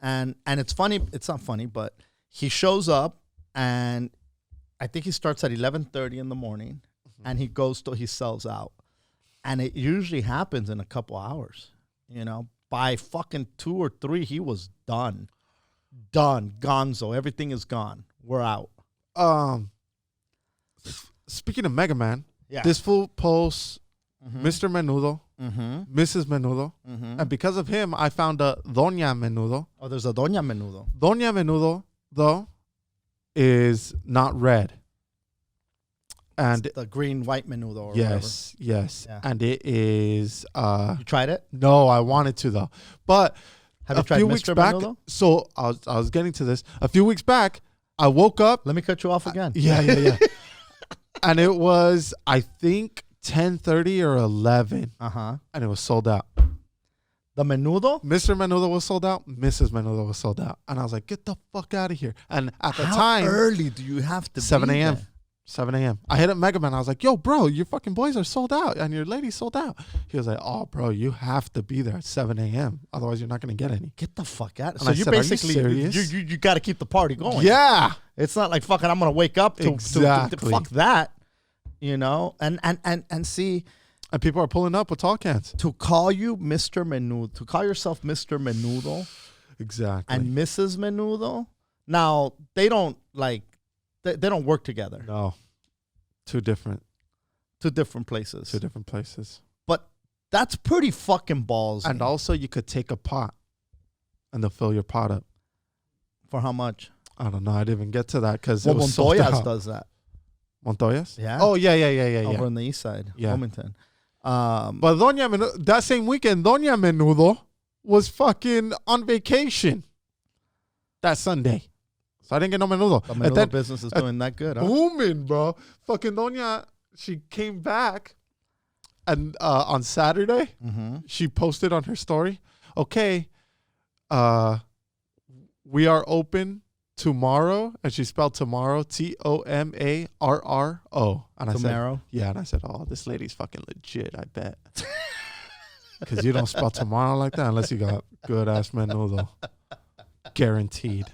And it's funny. It's not funny, but he shows up and I think he starts at 11:30 in the morning, and he goes till he sells out, and it usually happens in a couple hours. You know, by fucking 2 or 3, he was done, gonzo. Everything is gone. We're out. Speaking of Mega Man, this fool posts Mr. Menudo, Mrs. Menudo, and because of him, I found a Doña Menudo. Oh, there's a Doña Menudo. Doña Menudo, though, is not red. And it's the green white menudo or yes. Yeah. And it is you tried it? No, I wanted to though. But have you tried Mr. Menudo? So I was getting to this. A few weeks back, I woke up. Let me cut you off again. Yeah. And it was, I think, 10:30 or 11. And it was sold out. The menudo? Mr. Menudo was sold out. Mrs. Menudo was sold out. And I was like, get the fuck out of here. And at the time... How early do you have to 7 a.m.? 7 a.m. I hit up Mega Man. I was like, yo, bro, your fucking boys are sold out. And your lady sold out. He was like, oh, bro, you have to be there at 7 a.m. Otherwise, you're not going to get any. Get the fuck out. And so you basically... You got to keep the party going. Yeah. It's not like fucking I'm going to wake up to fuck that. You know? And see... And people are pulling up with tall cans. To call you Mr. Menudo, to call yourself Mr. Menudo. Exactly. And Mrs. Menudo. Now, they don't they don't work together. No. Two different places. But that's pretty fucking ballsy. And also you could take a pot and they'll fill your pot up. For how much? I don't know. I didn't even get to that because it was sold out. Montoya's does that. Montoya's? Yeah. Oh, yeah. Over on the east side, Wilmington. But Doña Menudo, that same weekend, Doña Menudo was fucking on vacation that Sunday. So I didn't get no menudo. The menudo business is doing that good, huh? Booming, bro. Fucking Doña, she came back and on Saturday, she posted on her story, okay, we are open tomorrow, and she spelled tomorrow Tomorrow. And I said, yeah, and I said, oh, this lady's fucking legit, I bet. Because you don't spell tomorrow like that unless you got good ass menudo. Guaranteed.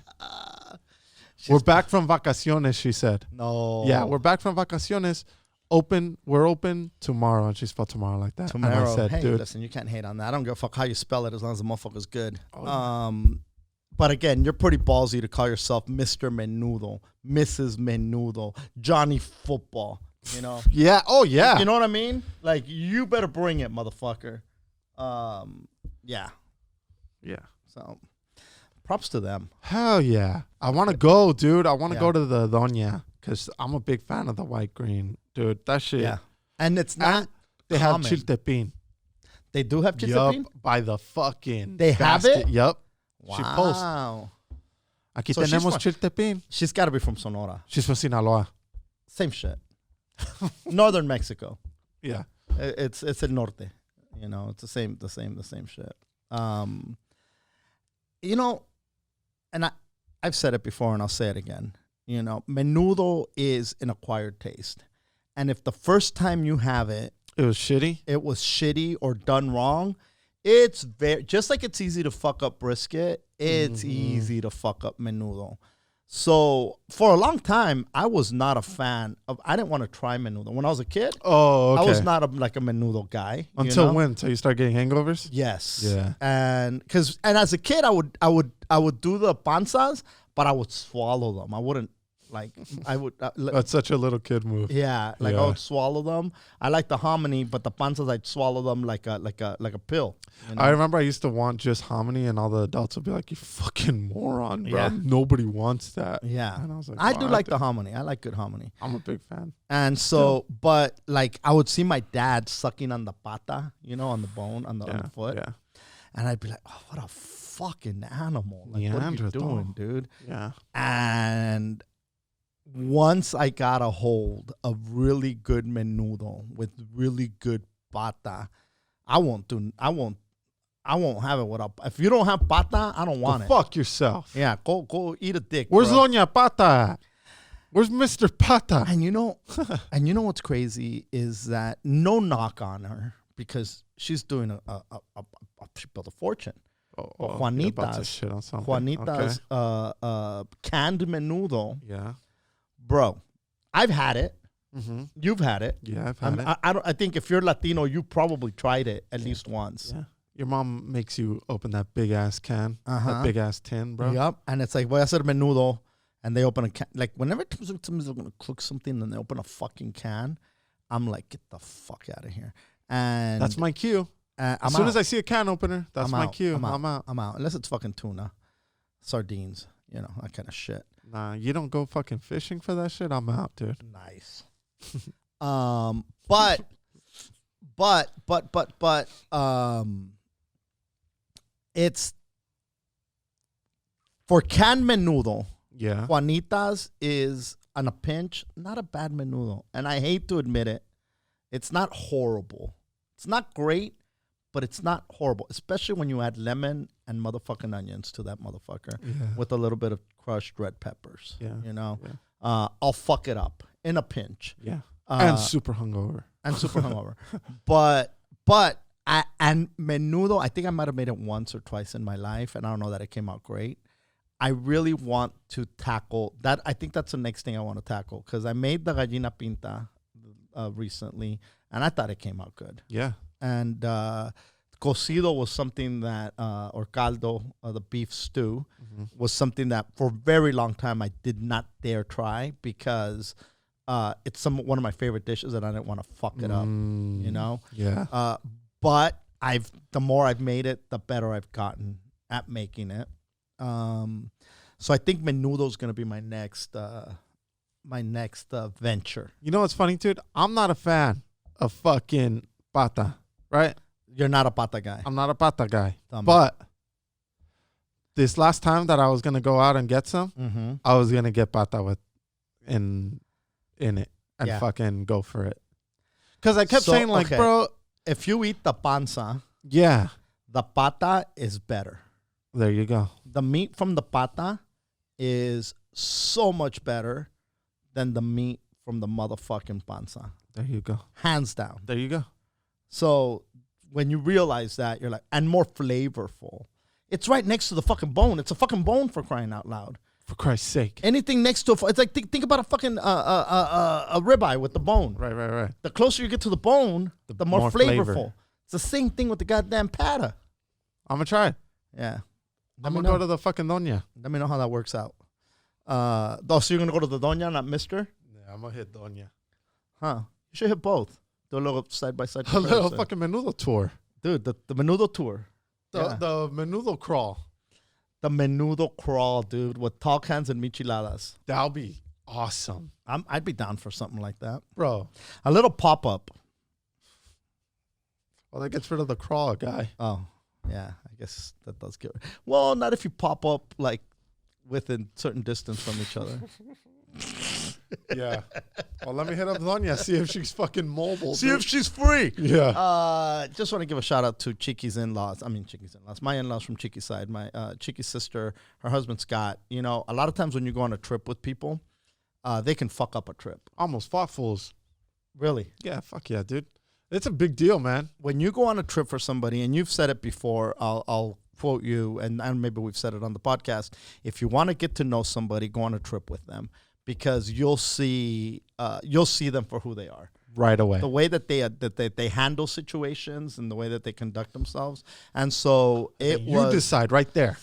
We're back from vacaciones, she said. No. Yeah, we're back from vacaciones. We're open tomorrow. And she spelled tomorrow like that. Tomorrow. And I said, hey, dude. listen, you can't hate on that. I don't give a fuck how you spell it as long as the motherfucker's good. Oh. But again, you're pretty ballsy to call yourself Mr. Menudo, Mrs. Menudo, Johnny Football, you know? Yeah. Oh, yeah. You know what I mean? Like, you better bring it, motherfucker. Yeah. Yeah. So, props to them. Hell yeah. I want to go, dude. I want to Yeah. go to the Doña because I'm a big fan of the white green. Dude, that shit. Yeah. And it's not They have common. chiltepín. They do have chiltepín? Yup, by the fucking They have it? Yup. Wow. She posts. Aquí So she's tenemos from- chiltepín. She's got to be from Sonora. She's from Sinaloa. Same shit. Northern Mexico. Yeah. It's el norte. You know, it's the same shit. You know, and I've said it before and I'll say it again. You know, menudo is an acquired taste. And if the first time you have it, It was shitty. it was shitty or done wrong, it's very, just like it's easy to fuck up brisket, it's easy to fuck up menudo. So for a long time, I was not a fan of, I didn't want to try menudo. When I was a kid, Oh, okay. I was not like a menudo guy. Until you know? when? Until you start getting hangovers? Yes. Yeah. And as a kid, I would do the panzas, but I would swallow them. I wouldn't That's such a little kid move. yeah, like I would swallow them. I like the hominy, but the panzas I'd swallow them like a pill. You know? I remember I used to want just hominy, and all the adults would be like, "You fucking moron, bro! Yeah. Nobody wants that." Yeah, And I was like, I do "Wow, like the hominy. I like good hominy. I'm a big fan. And so, but like I would see my dad sucking on the pata, you know, on the bone, on the foot, Yeah. and I'd be like, "Oh, what a fucking animal! Like, what are you Neanderthal. doing, dude?" Yeah. And once I got a hold of really good menudo with really good pata, I won't have it without. If you don't have pata, I don't want it. Fuck yourself. Yeah, go eat a dick. Where's bro. Doña Pata at? Where's Mr. Pata? And you know what's crazy is that no knock on her because she's doing she built a fortune. You're about to shit on something. Juanita's Okay. canned menudo, Yeah. bro. I've had it. Mm-hmm. You've had it. Yeah, I've had it. I think if you're Latino, you probably tried it at least once. Yeah. Your mom makes you open that big ass can, Uh-huh. that big ass tin, bro. Yep. And it's like, voy a hacer menudo. And they open a can. Like, whenever somebody's going to cook something and they open a fucking can, I'm like, get the fuck out of here. And That's my cue. I'm As soon out. as I see a can opener, that's I'm my out. cue. I'm out. I'm out. Unless it's fucking tuna, sardines, you know, that kind of shit. Nah, you don't go fucking fishing for that shit. I'm out, dude. Nice. But it's for canned menudo. Yeah. Juanita's is on a pinch, not a bad menudo. And I hate to admit it, it's not horrible. It's not great, but it's not horrible, especially when you add lemon and motherfucking onions to that motherfucker Yeah. with a little bit of crushed red peppers. Yeah. You know, Yeah. I'll fuck it up in a pinch. Yeah. And super hungover. And super hungover. And menudo, I think I might have made it once or twice in my life, and I don't know that it came out great. I really want to tackle that. I think that's the next thing I want to tackle because I made the gallina pinta recently, and I thought it came out good. Yeah. And cocido was something that, or caldo, the beef stew, was something that for a very long time I did not dare try because it's one of my favorite dishes, and I didn't want to fuck it up. You know. Yeah. But the more I've made it, the better I've gotten at making it. So I think menudo is going to be my next venture. You know what's funny, dude? I'm not a fan of fucking pata, right? You're not a pata guy. I'm not a pata guy. Dumb. But this last time that I was going to go out and get some, I was going to get pata in it and fucking go for it. Because I kept saying, like, bro. If you eat the panza, Yeah. the pata is better. There you go. The meat from the pata is so much better than the meat from the motherfucking panza. There you go. Hands down. There you go. So when you realize that, you're like, and more flavorful. It's right next to the fucking bone. It's a fucking bone for crying out loud. For Christ's sake. Anything next to it's like think about a fucking a ribeye with the bone. Right. The closer you get to the bone, the more flavorful. Flavor. It's the same thing with the goddamn pata. I'm gonna try it. Yeah. I'm gonna go to the fucking Doña. Let me know how that works out. So you're gonna go to the Doña, not Mister? Yeah, I'm gonna hit Doña. Huh. You should hit both. Do a little side by side. A little fucking menudo tour. Dude, the menudo tour. The menudo crawl. The menudo crawl, dude, with tall cans and micheladas. That'll be awesome. I'd be down for something like that. Bro. A little pop-up. Well, that gets rid of the crawl, guy. Oh, yeah. I guess that does get rid. Well, not if you pop up, like, within certain distance from each other. Yeah. Well, let me hit up Doña, see if she's fucking mobile. See if she's free. Yeah. Just want to give a shout out to Chiki's in-laws. My in-laws from Chiki's side. My Chiki's sister, her husband Scott. You know, a lot of times when you go on a trip with people, they can fuck up a trip. Almost fought fools. Really? Yeah, fuck yeah, dude. It's a big deal, man. When you go on a trip for somebody, and you've said it before, I'll quote you, and maybe we've said it on the podcast. If you want to get to know somebody, go on a trip with them. Because you'll see them for who they are right away. The way that they handle situations and the way that they conduct themselves, and so you decide right there.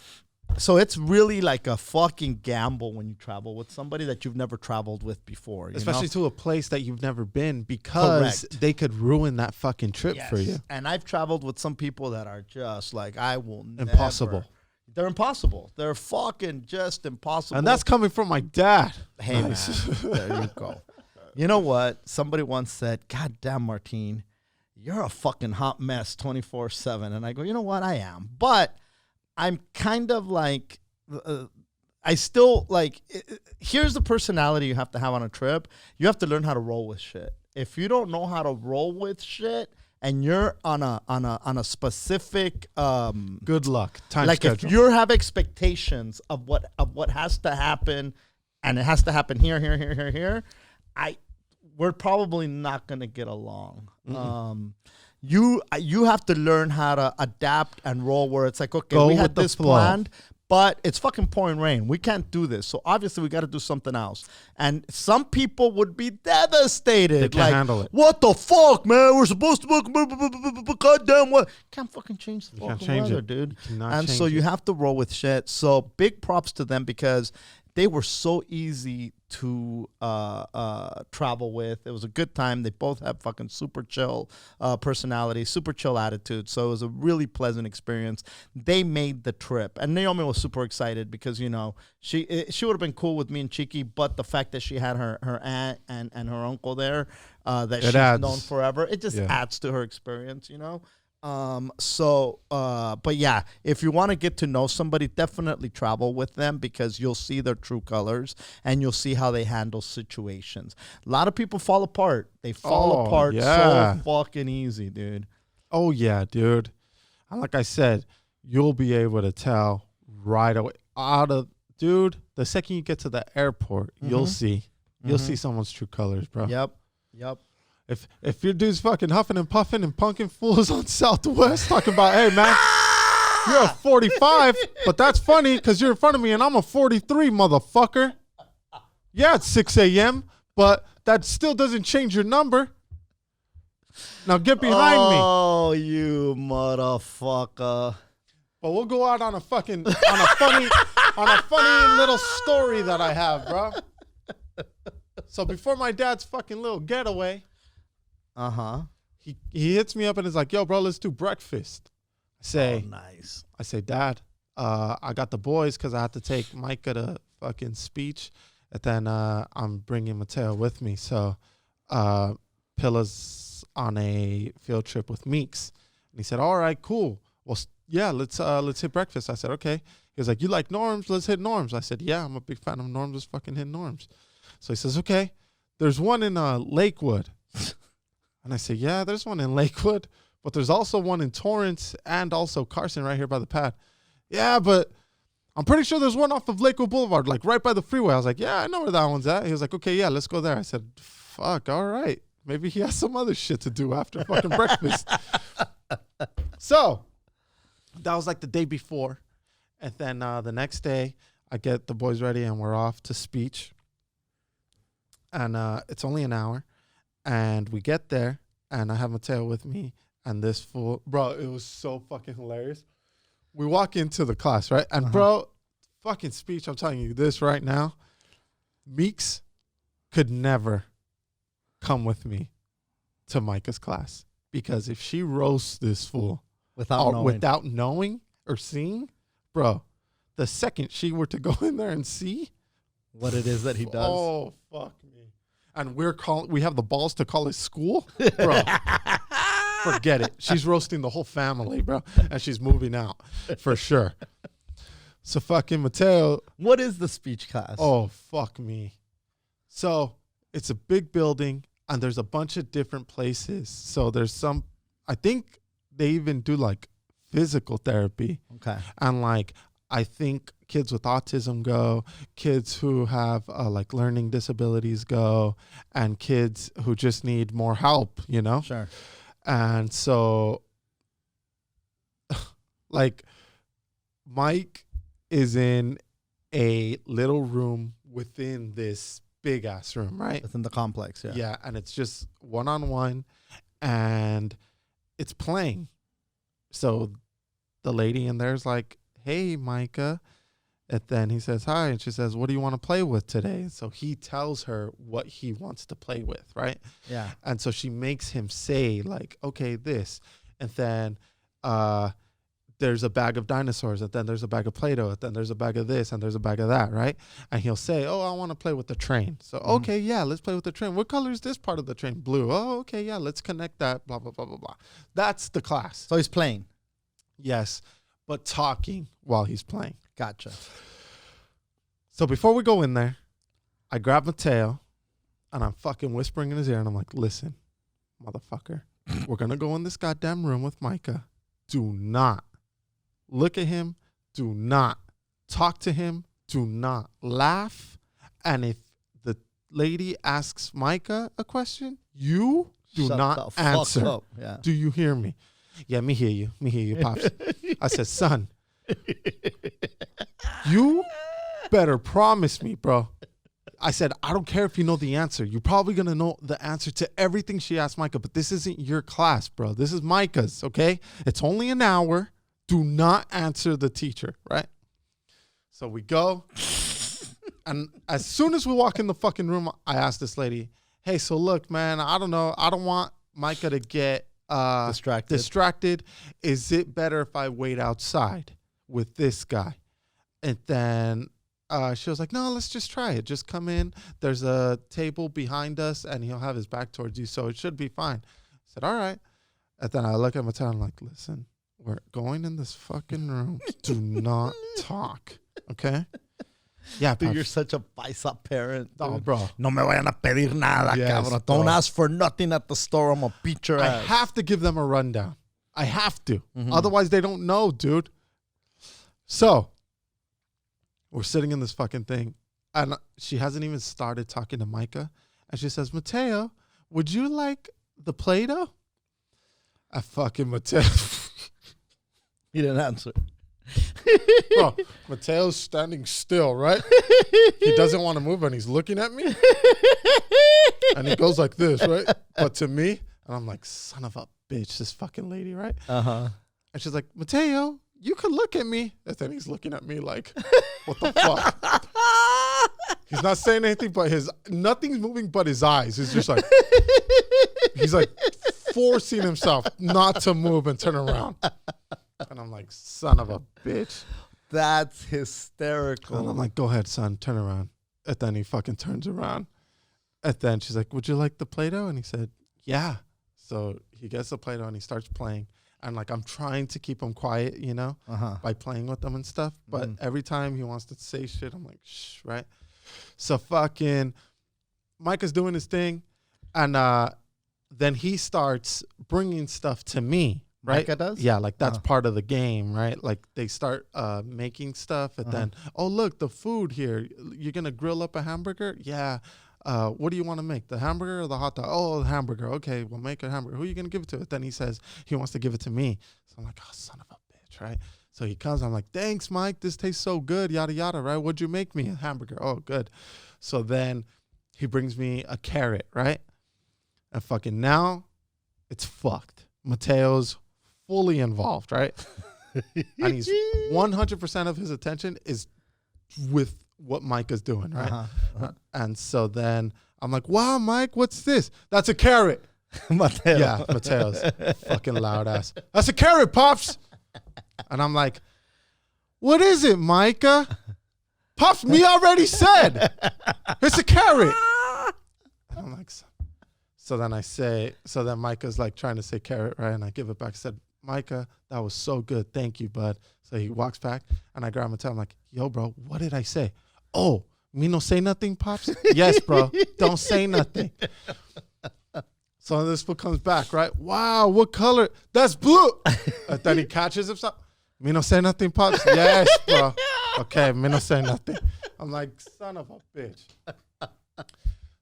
So it's really like a fucking gamble when you travel with somebody that you've never traveled with before, especially to a place that you've never been, because they could ruin that fucking trip for you. And I've traveled with some people that are just like impossible. They're impossible. They're fucking just impossible. And that's coming from my dad. Hey, man. There you go. You know what? Somebody once said, God damn, Martine, you're a fucking hot mess 24/7. And I go, you know what? I am. But I'm kind of like, I still like, here's the personality you have to have on a trip. You have to learn how to roll with shit. If you don't know how to roll with shit, and you're on a specific good luck time like schedule. If you have expectations of what has to happen, and it has to happen here, we're probably not gonna get along. Mm-hmm. You have to learn how to adapt and roll. Where it's like, okay, we had this planned, but it's fucking pouring rain. We can't do this. So obviously we got to do something else. And some people would be devastated. They can't handle it. What the fuck, man? We're supposed to goddamn what? Can't fucking change the fucking weather, dude. And so you have to roll with shit. So big props to them because they were so easy to travel with. It was a good time. They both have fucking super chill personality, super chill attitude. So it was a really pleasant experience. They made the trip, and Naomi was super excited because she would have been cool with me and Chiki, but the fact that she had her aunt and her uncle there, that she's known forever, it just adds to her experience, But yeah, if you want to get to know somebody, definitely travel with them because you'll see their true colors and you'll see how they handle situations. A lot of people fall apart. They fall apart so fucking easy, dude. Oh yeah, dude. And like I said, you'll be able to tell right away. Dude, the second you get to the airport, you'll see someone's true colors, bro. Yep. If your dude's fucking huffing and puffing and punking fools on Southwest talking about, hey, man, you're a 45, but that's funny because you're in front of me and I'm a 43, motherfucker. Yeah, it's 6 a.m., but that still doesn't change your number. Now get behind me. Oh, you motherfucker. But we'll go out on a funny little story that I have, bro. So before my dad's fucking little getaway, he hits me up and is like, yo, bro, let's do breakfast. I say, nice. I say, Dad, I got the boys because I have to take Micah to fucking speech. And then I'm bringing Mateo with me. So Pilla's on a field trip with Meeks. And he said, all right, cool. Well, yeah, let's hit breakfast. I said, okay. He was like, you like Norms? Let's hit Norms. I said, yeah, I'm a big fan of Norms. Let's fucking hit Norms. So he says, okay, there's one in Lakewood. And I say, yeah, there's one in Lakewood, but there's also one in Torrance and also Carson right here by the pad. Yeah, but I'm pretty sure there's one off of Lakewood Boulevard, like right by the freeway. I was like, yeah, I know where that one's at. He was like, okay, yeah, let's go there. I said, fuck, all right. Maybe he has some other shit to do after fucking breakfast. So that was like the day before. And then the next day, I get the boys ready and we're off to speech. And it's only an hour. And we get there and I have Mateo with me and this fool. Bro, it was so fucking hilarious. We walk into the class, right? And bro, fucking speech, I'm telling you this right now. Meeks could never come with me to Micah's class. Because if she roasts this fool without knowing or seeing, bro, the second she were to go in there and see what it is that he does. Oh, fuck me. And we have the balls to call it school? Bro, forget it. She's roasting the whole family, bro. And she's moving out for sure. So fucking Mateo. What is the speech class? Oh, fuck me. So it's a big building and there's a bunch of different places. So there's some, I think they even do like physical therapy. Okay. And like, I think kids with autism go, kids who have like learning disabilities go, and kids who just need more help, you know? Sure. And so like Mike is in a little room within this big ass room, right? Within the complex, yeah. Yeah, and it's just one-on-one and it's playing. So the lady in there's like, hey, Micah. And then he says, hi. And she says, what do you want to play with today? So he tells her what he wants to play with, right? Yeah. And so she makes him say, like, okay, this. And then there's a bag of dinosaurs. And then there's a bag of Play-Doh. And then there's a bag of this. And there's a bag of that, right? And he'll say, oh, I want to play with the train. So, okay, yeah, let's play with the train. What color is this part of the train? Blue. Oh, okay, yeah, let's connect that, blah, blah, blah, blah, blah. That's the class. So he's playing. Yes, but talking while he's playing. Gotcha. So before we go in there, I grab Mateo and I'm fucking whispering in his ear and I'm like, listen, motherfucker, we're going to go in this goddamn room with Micah. Do not look at him. Do not talk to him. Do not laugh. And if the lady asks Micah a question, you do not answer. Yeah. Do you hear me? Yeah, me hear you. Me hear you, Pops. I said, son, you better promise me, bro. I said, I don't care if you know the answer. You're probably going to know the answer to everything she asked Micah, but this isn't your class, bro. This is Micah's, okay? It's only an hour. Do not answer the teacher, right? So we go. And as soon as we walk in the fucking room, I asked this lady, hey, so look, man, I don't know. I don't want Micah to get distracted. Is it better if I wait outside with this guy? And then she was like, no, let's just try it. Just come in. There's a table behind us and he'll have his back towards you. So it should be fine. I said, all right. And then I look at Mateo and I'm like, listen, we're going in this fucking room. Do not talk. Okay? Yeah, dude, you're such a paisa parent. Dude. Oh, bro. No me vayan a pedir nada, cabrón. Don't ask for nothing at the store. I'm going to beat your ass. I have to give them a rundown. I have to. Otherwise, they don't know, dude. So, we're sitting in this fucking thing. And she hasn't even started talking to Micah. And she says, Mateo, would you like the Play-Doh? I fucking Mateo. He didn't answer. Bro, Mateo's standing still, right? He doesn't want to move and he's looking at me. And he goes like this, right? But to me, and I'm like, son of a bitch, this fucking lady, right? Uh-huh. And she's like, Mateo, you could look at me. And then he's looking at me like, what the fuck? He's not saying anything, but nothing's moving but his eyes. He's just like, he's like forcing himself not to move and turn around. And I'm like, son of a bitch. That's hysterical. And I'm like, go ahead, son, turn around. And then he fucking turns around. And then she's like, would you like the Play-Doh? And he said, yeah. So he gets the Play-Doh and he starts playing. And like, I'm trying to keep him quiet, you know, by playing with them and stuff. But every time he wants to say shit, I'm like, shh, right? So fucking Micah's doing his thing. And then he starts bringing stuff to me. Right? Micah does? Yeah, like that's part of the game, right? Like they start making stuff and then, oh, look, the food here. You're going to grill up a hamburger? Yeah. What do you want to make? The hamburger or the hot dog? Oh, the hamburger. Okay, we'll make a hamburger. Who are you going to give it to? Then he says he wants to give it to me. So I'm like, oh, son of a bitch, right? So he comes. I'm like, thanks, Mike. This tastes so good. Yada, yada, right? What'd you make me? A hamburger. Oh, good. So then he brings me a carrot, right? And fucking now it's fucked. Mateo's fully involved, right? And he's 100% of his attention is with what Mike is doing, right? And so then I'm like, wow, Mike, what's this? That's a carrot. Mateo. Yeah, Mateo's fucking loud ass. That's a carrot, Pops. And I'm like, what is it, Micah? Pops, me already said. It's a carrot. And I'm like, so then Micah's like trying to say carrot, right? And I give it back. I said, Micah, that was so good. Thank you, bud. So he walks back and I grab him and tell him like, yo, bro, what did I say? Oh, me no say nothing, Pops? Yes, bro. Don't say nothing. So this fool comes back, right? Wow, what color? That's blue. And then he catches himself. Me no say nothing, Pops? Yes, bro. Okay, me no say nothing. I'm like, son of a bitch.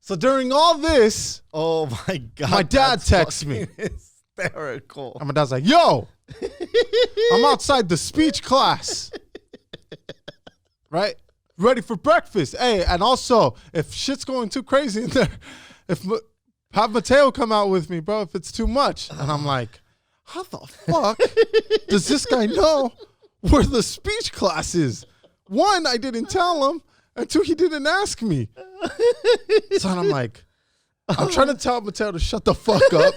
So during all this, oh my God, my dad texts me. Hysterical. And my dad's like, yo, I'm outside the speech class. Right? Ready for breakfast. Hey, and also, if shit's going too crazy in there, have Mateo come out with me, bro, if it's too much. And I'm like, how the fuck does this guy know where the speech class is? One, I didn't tell him. And two, he didn't ask me. So I'm like, I'm trying to tell Mateo to shut the fuck up.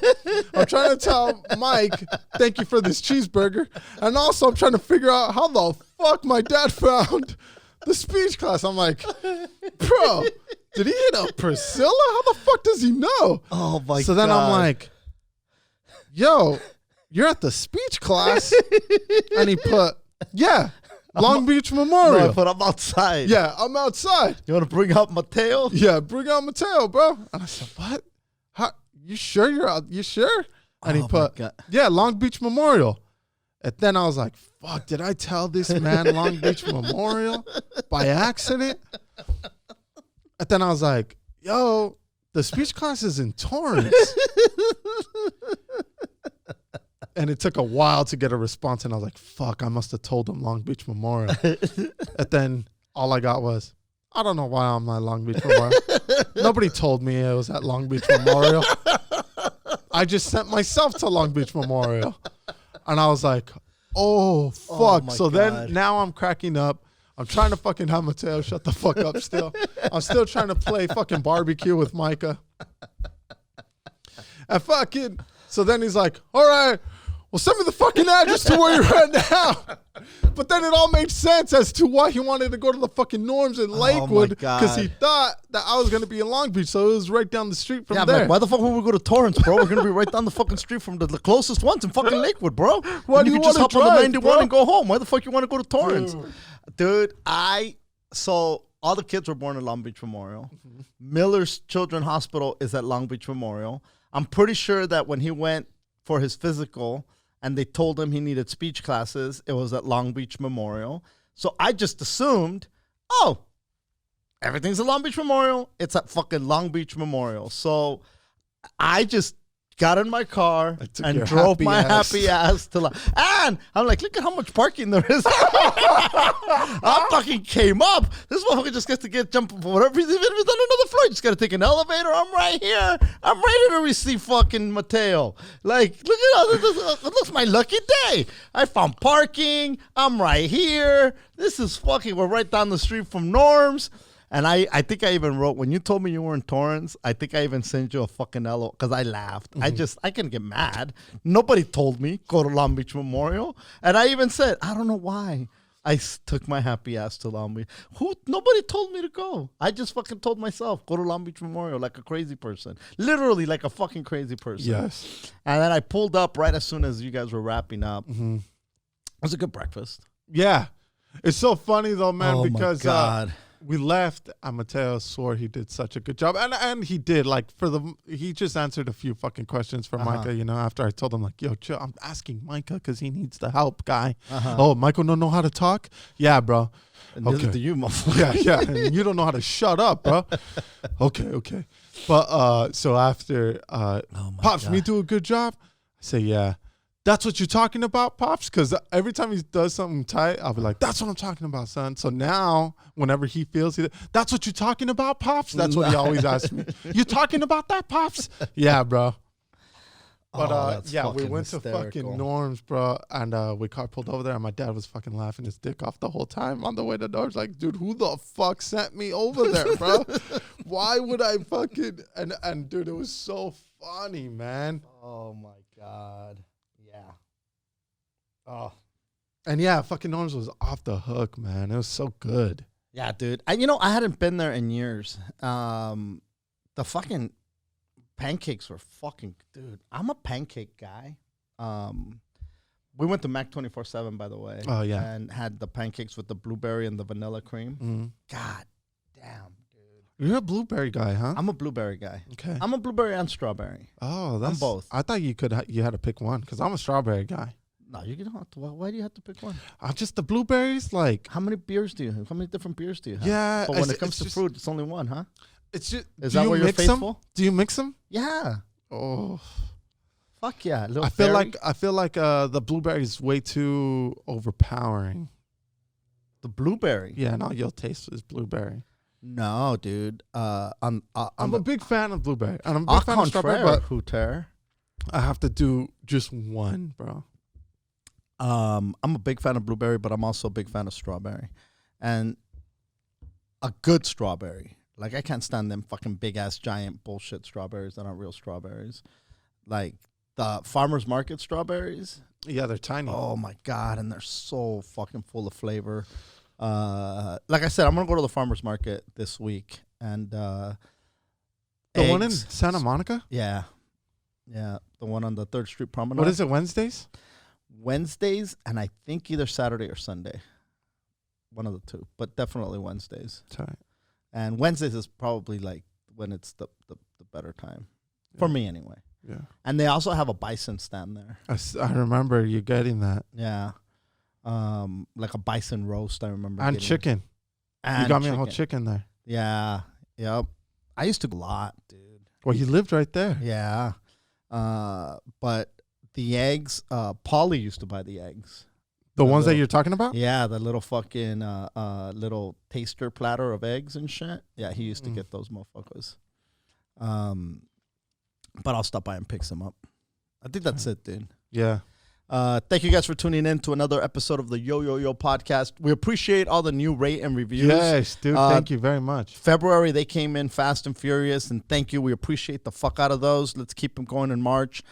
I'm trying to tell Mike, thank you for this cheeseburger. And also, I'm trying to figure out how the fuck my dad found the speech class. I'm like, bro, did he hit up Priscilla? How the fuck does he know? Oh my God. So then I'm like, yo, you're at the speech class? And he put, yeah, Long Beach Memorial. No, but I'm outside. Yeah, I'm outside. You want to bring out Mateo? Yeah, bring out Mateo, bro. And I said, what? How? You sure you're out? You sure? And he put, yeah, Long Beach Memorial. And then I was like, fuck, did I tell this man Long Beach Memorial by accident? And then I was like, yo, the speech class is in Torrance. And it took a while to get a response. And I was like, fuck, I must have told him Long Beach Memorial. And then all I got was, I don't know why I'm at Long Beach Memorial. Nobody told me it was at Long Beach Memorial. I just sent myself to Long Beach Memorial. And I was like, oh, fuck. So God. then now I'm cracking up. I'm trying to fucking have Mateo shut the fuck up still. I'm still trying to play fucking barbecue with Micah. And fucking, so then he's like, all right, well, send me the fucking address to where you're at now. But then it all made sense as to why he wanted to go to the fucking Norms in Lakewood, because he thought that I was going to be in Long Beach. So it was right down the street from there. Like, why the fuck would we go to Torrance, bro? We're going to be right down the fucking street from the closest ones in fucking Lakewood, bro. Why do you just hop on the 91 bro? and go home? Why the fuck you want to go to Torrance? Dude, so all the kids were born at Long Beach Memorial. Mm-hmm. Miller's Children's Hospital is at Long Beach Memorial. I'm pretty sure that when he went for his physical and they told him he needed speech classes, it was at Long Beach Memorial. So I just assumed, oh, everything's at Long Beach Memorial. It's at fucking Long Beach Memorial. So I just got in my car and drove my happy ass to and I'm like, look at how much parking there is. I fucking came up. This motherfucker just gets to jump for whatever. Even if it's on another floor, you just got to take an elevator. I'm right here. I'm ready to receive fucking Mateo. Like, look at all this. It looks my lucky day. I found parking. I'm right here. This is fucking, we're right down the street from Norm's. And I think I even wrote, when you told me you were in Torrance, I think I even sent you a fucking LO because I laughed. Mm-hmm. I can get mad. Nobody told me go to Long Beach Memorial. And I even said, I don't know why. I took my happy ass to Long Beach. Nobody told me to go. I just fucking told myself, go to Long Beach Memorial like a crazy person. Literally like a fucking crazy person. Yes. And then I pulled up right as soon as you guys were wrapping up. Mm-hmm. It was a good breakfast. Yeah. It's so funny though, man, because my God. We left and Mateo swore he did such a good job. And he did, like, he just answered a few fucking questions for Micah, you know, after I told him, like, yo, chill, I'm asking Micah because he needs the help, guy. Oh, Michael don't know how to talk? Yeah, bro. And okay. This is to you, motherfucker. Yeah. And you don't know how to shut up, bro. Okay. But so after Pops, me do a good job? I say, yeah. that's what you're talking about, Pops? Because every time he does something tight, I'll be like, that's what I'm talking about, son. So now, whenever he feels it, that's what you're talking about, Pops? That's what he always asks me. You talking about that, Pops? Yeah, bro. But yeah, we went hysterical. To fucking Norm's, bro, and we pulled over there, and my dad was fucking laughing his dick off the whole time on the way to Norm's. Like, dude, who the fuck sent me over there, bro? Why would I fucking and dude, it was so funny, man. Oh my God. Yeah. Oh. And yeah, fucking Norm's was off the hook, man. It was so good. Yeah, dude. I hadn't been there in years. The fucking pancakes were fucking, dude. I'm a pancake guy. We went to Mac 24/7, by the way. Oh yeah. And had the pancakes with the blueberry and the vanilla cream. Mm-hmm. God damn, dude. You're a blueberry guy, huh? I'm a blueberry guy. Okay. I'm a blueberry and strawberry. Oh, that's. I'm both. I thought you had to pick one because I'm a strawberry guy. No, you don't have to. Why do you have to pick one? Just the blueberries, like. How many beers do you have? How many different beers do you have? Yeah. But when it comes to fruit, it's only one, huh? It's just. Is that where you're faithful? Do you mix them? Yeah. Oh. Fuck yeah. I feel like the blueberry is way too overpowering. The blueberry? Yeah, and all you'll taste is blueberry. No, dude. I'm a big fan of blueberry. And I'm a big fan of strawberry, but Hooter. I have to do just one, bro. I'm a big fan of blueberry, but I'm also a big fan of strawberry. And a good strawberry. Like, I can't stand them fucking big-ass, giant bullshit strawberries that aren't real strawberries. Like, the farmer's market strawberries. Yeah, they're tiny. Oh, my God, and they're so fucking full of flavor. Like I said, I'm going to go to the farmer's market this week. And the one in Santa Monica? Yeah. Yeah, the one on the 3rd Street Promenade. What is it, Wednesdays? Wednesdays, and I think either Saturday or Sunday. One of the two, but definitely Wednesdays. That's right. And Wednesdays is probably like when it's the better time. Yeah. For me anyway. Yeah. And they also have a bison stand there. I remember you getting that. Yeah. Like a bison roast, I remember. And chicken. And you got me a whole chicken there. Yeah. Yep. I used to go a lot, dude. Well, you lived right there. Yeah. But the eggs, Paulie used to buy the eggs. The ones that you're talking about? Yeah, the little fucking little taster platter of eggs and shit. Yeah, he used to get those motherfuckers. But I'll stop by and pick some up. I think that's it, dude. Yeah. Thank you guys for tuning in to another episode of the YoYoYo podcast. We appreciate all the new rate and reviews. Yes, dude. Thank you very much. February, they came in fast and furious, and thank you. We appreciate the fuck out of those. Let's keep them going in March.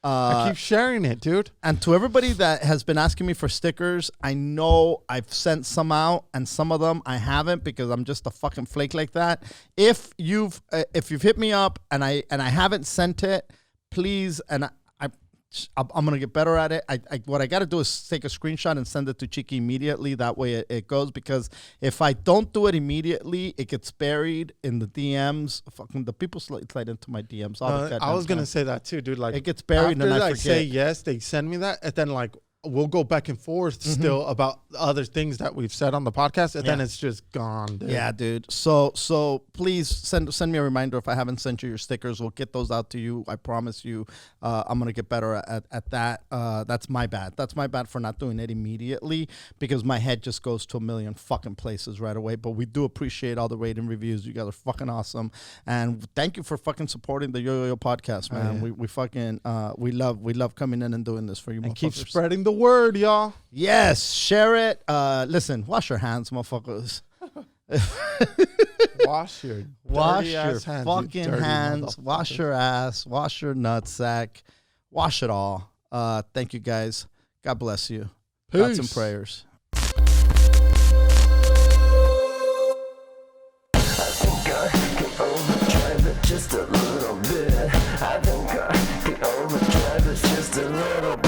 I keep sharing it, dude. And to everybody that has been asking me for stickers, I know I've sent some out, and some of them I haven't because I'm just a fucking flake like that. If you've hit me up and I haven't sent it, please, and I'm gonna get better at it. What I got to do is take a screenshot and send it to Chiki immediately. That way it goes, because if I don't do it immediately, it gets buried in the DMs. Fucking the people slide into my DMs. I was gonna say that too, dude. Like, it gets buried, and I forget. Say yes, they send me that, and then like we'll go back and forth still about other things that we've said on the podcast, and then it's just gone, dude. Yeah, dude. So please send me a reminder if I haven't sent you your stickers. We'll get those out to you. I promise you. I'm gonna get better at that. That's my bad. That's my bad for not doing it immediately, because my head just goes to a million fucking places right away. But we do appreciate all the rating reviews. You guys are fucking awesome, and thank you for fucking supporting the YoYoYo podcast, man. We fucking we love coming in and doing this for you. And keep spreading the word, y'all. Yes, share it. Listen, wash your hands, motherfuckers. Wash your fucking hands. Wash your ass. Wash your nutsack. Wash it all. Thank you, guys. God bless you. Peace. Thoughts and prayers. I think I can overdrive it just a little bit. I think I can overdrive it just a little bit.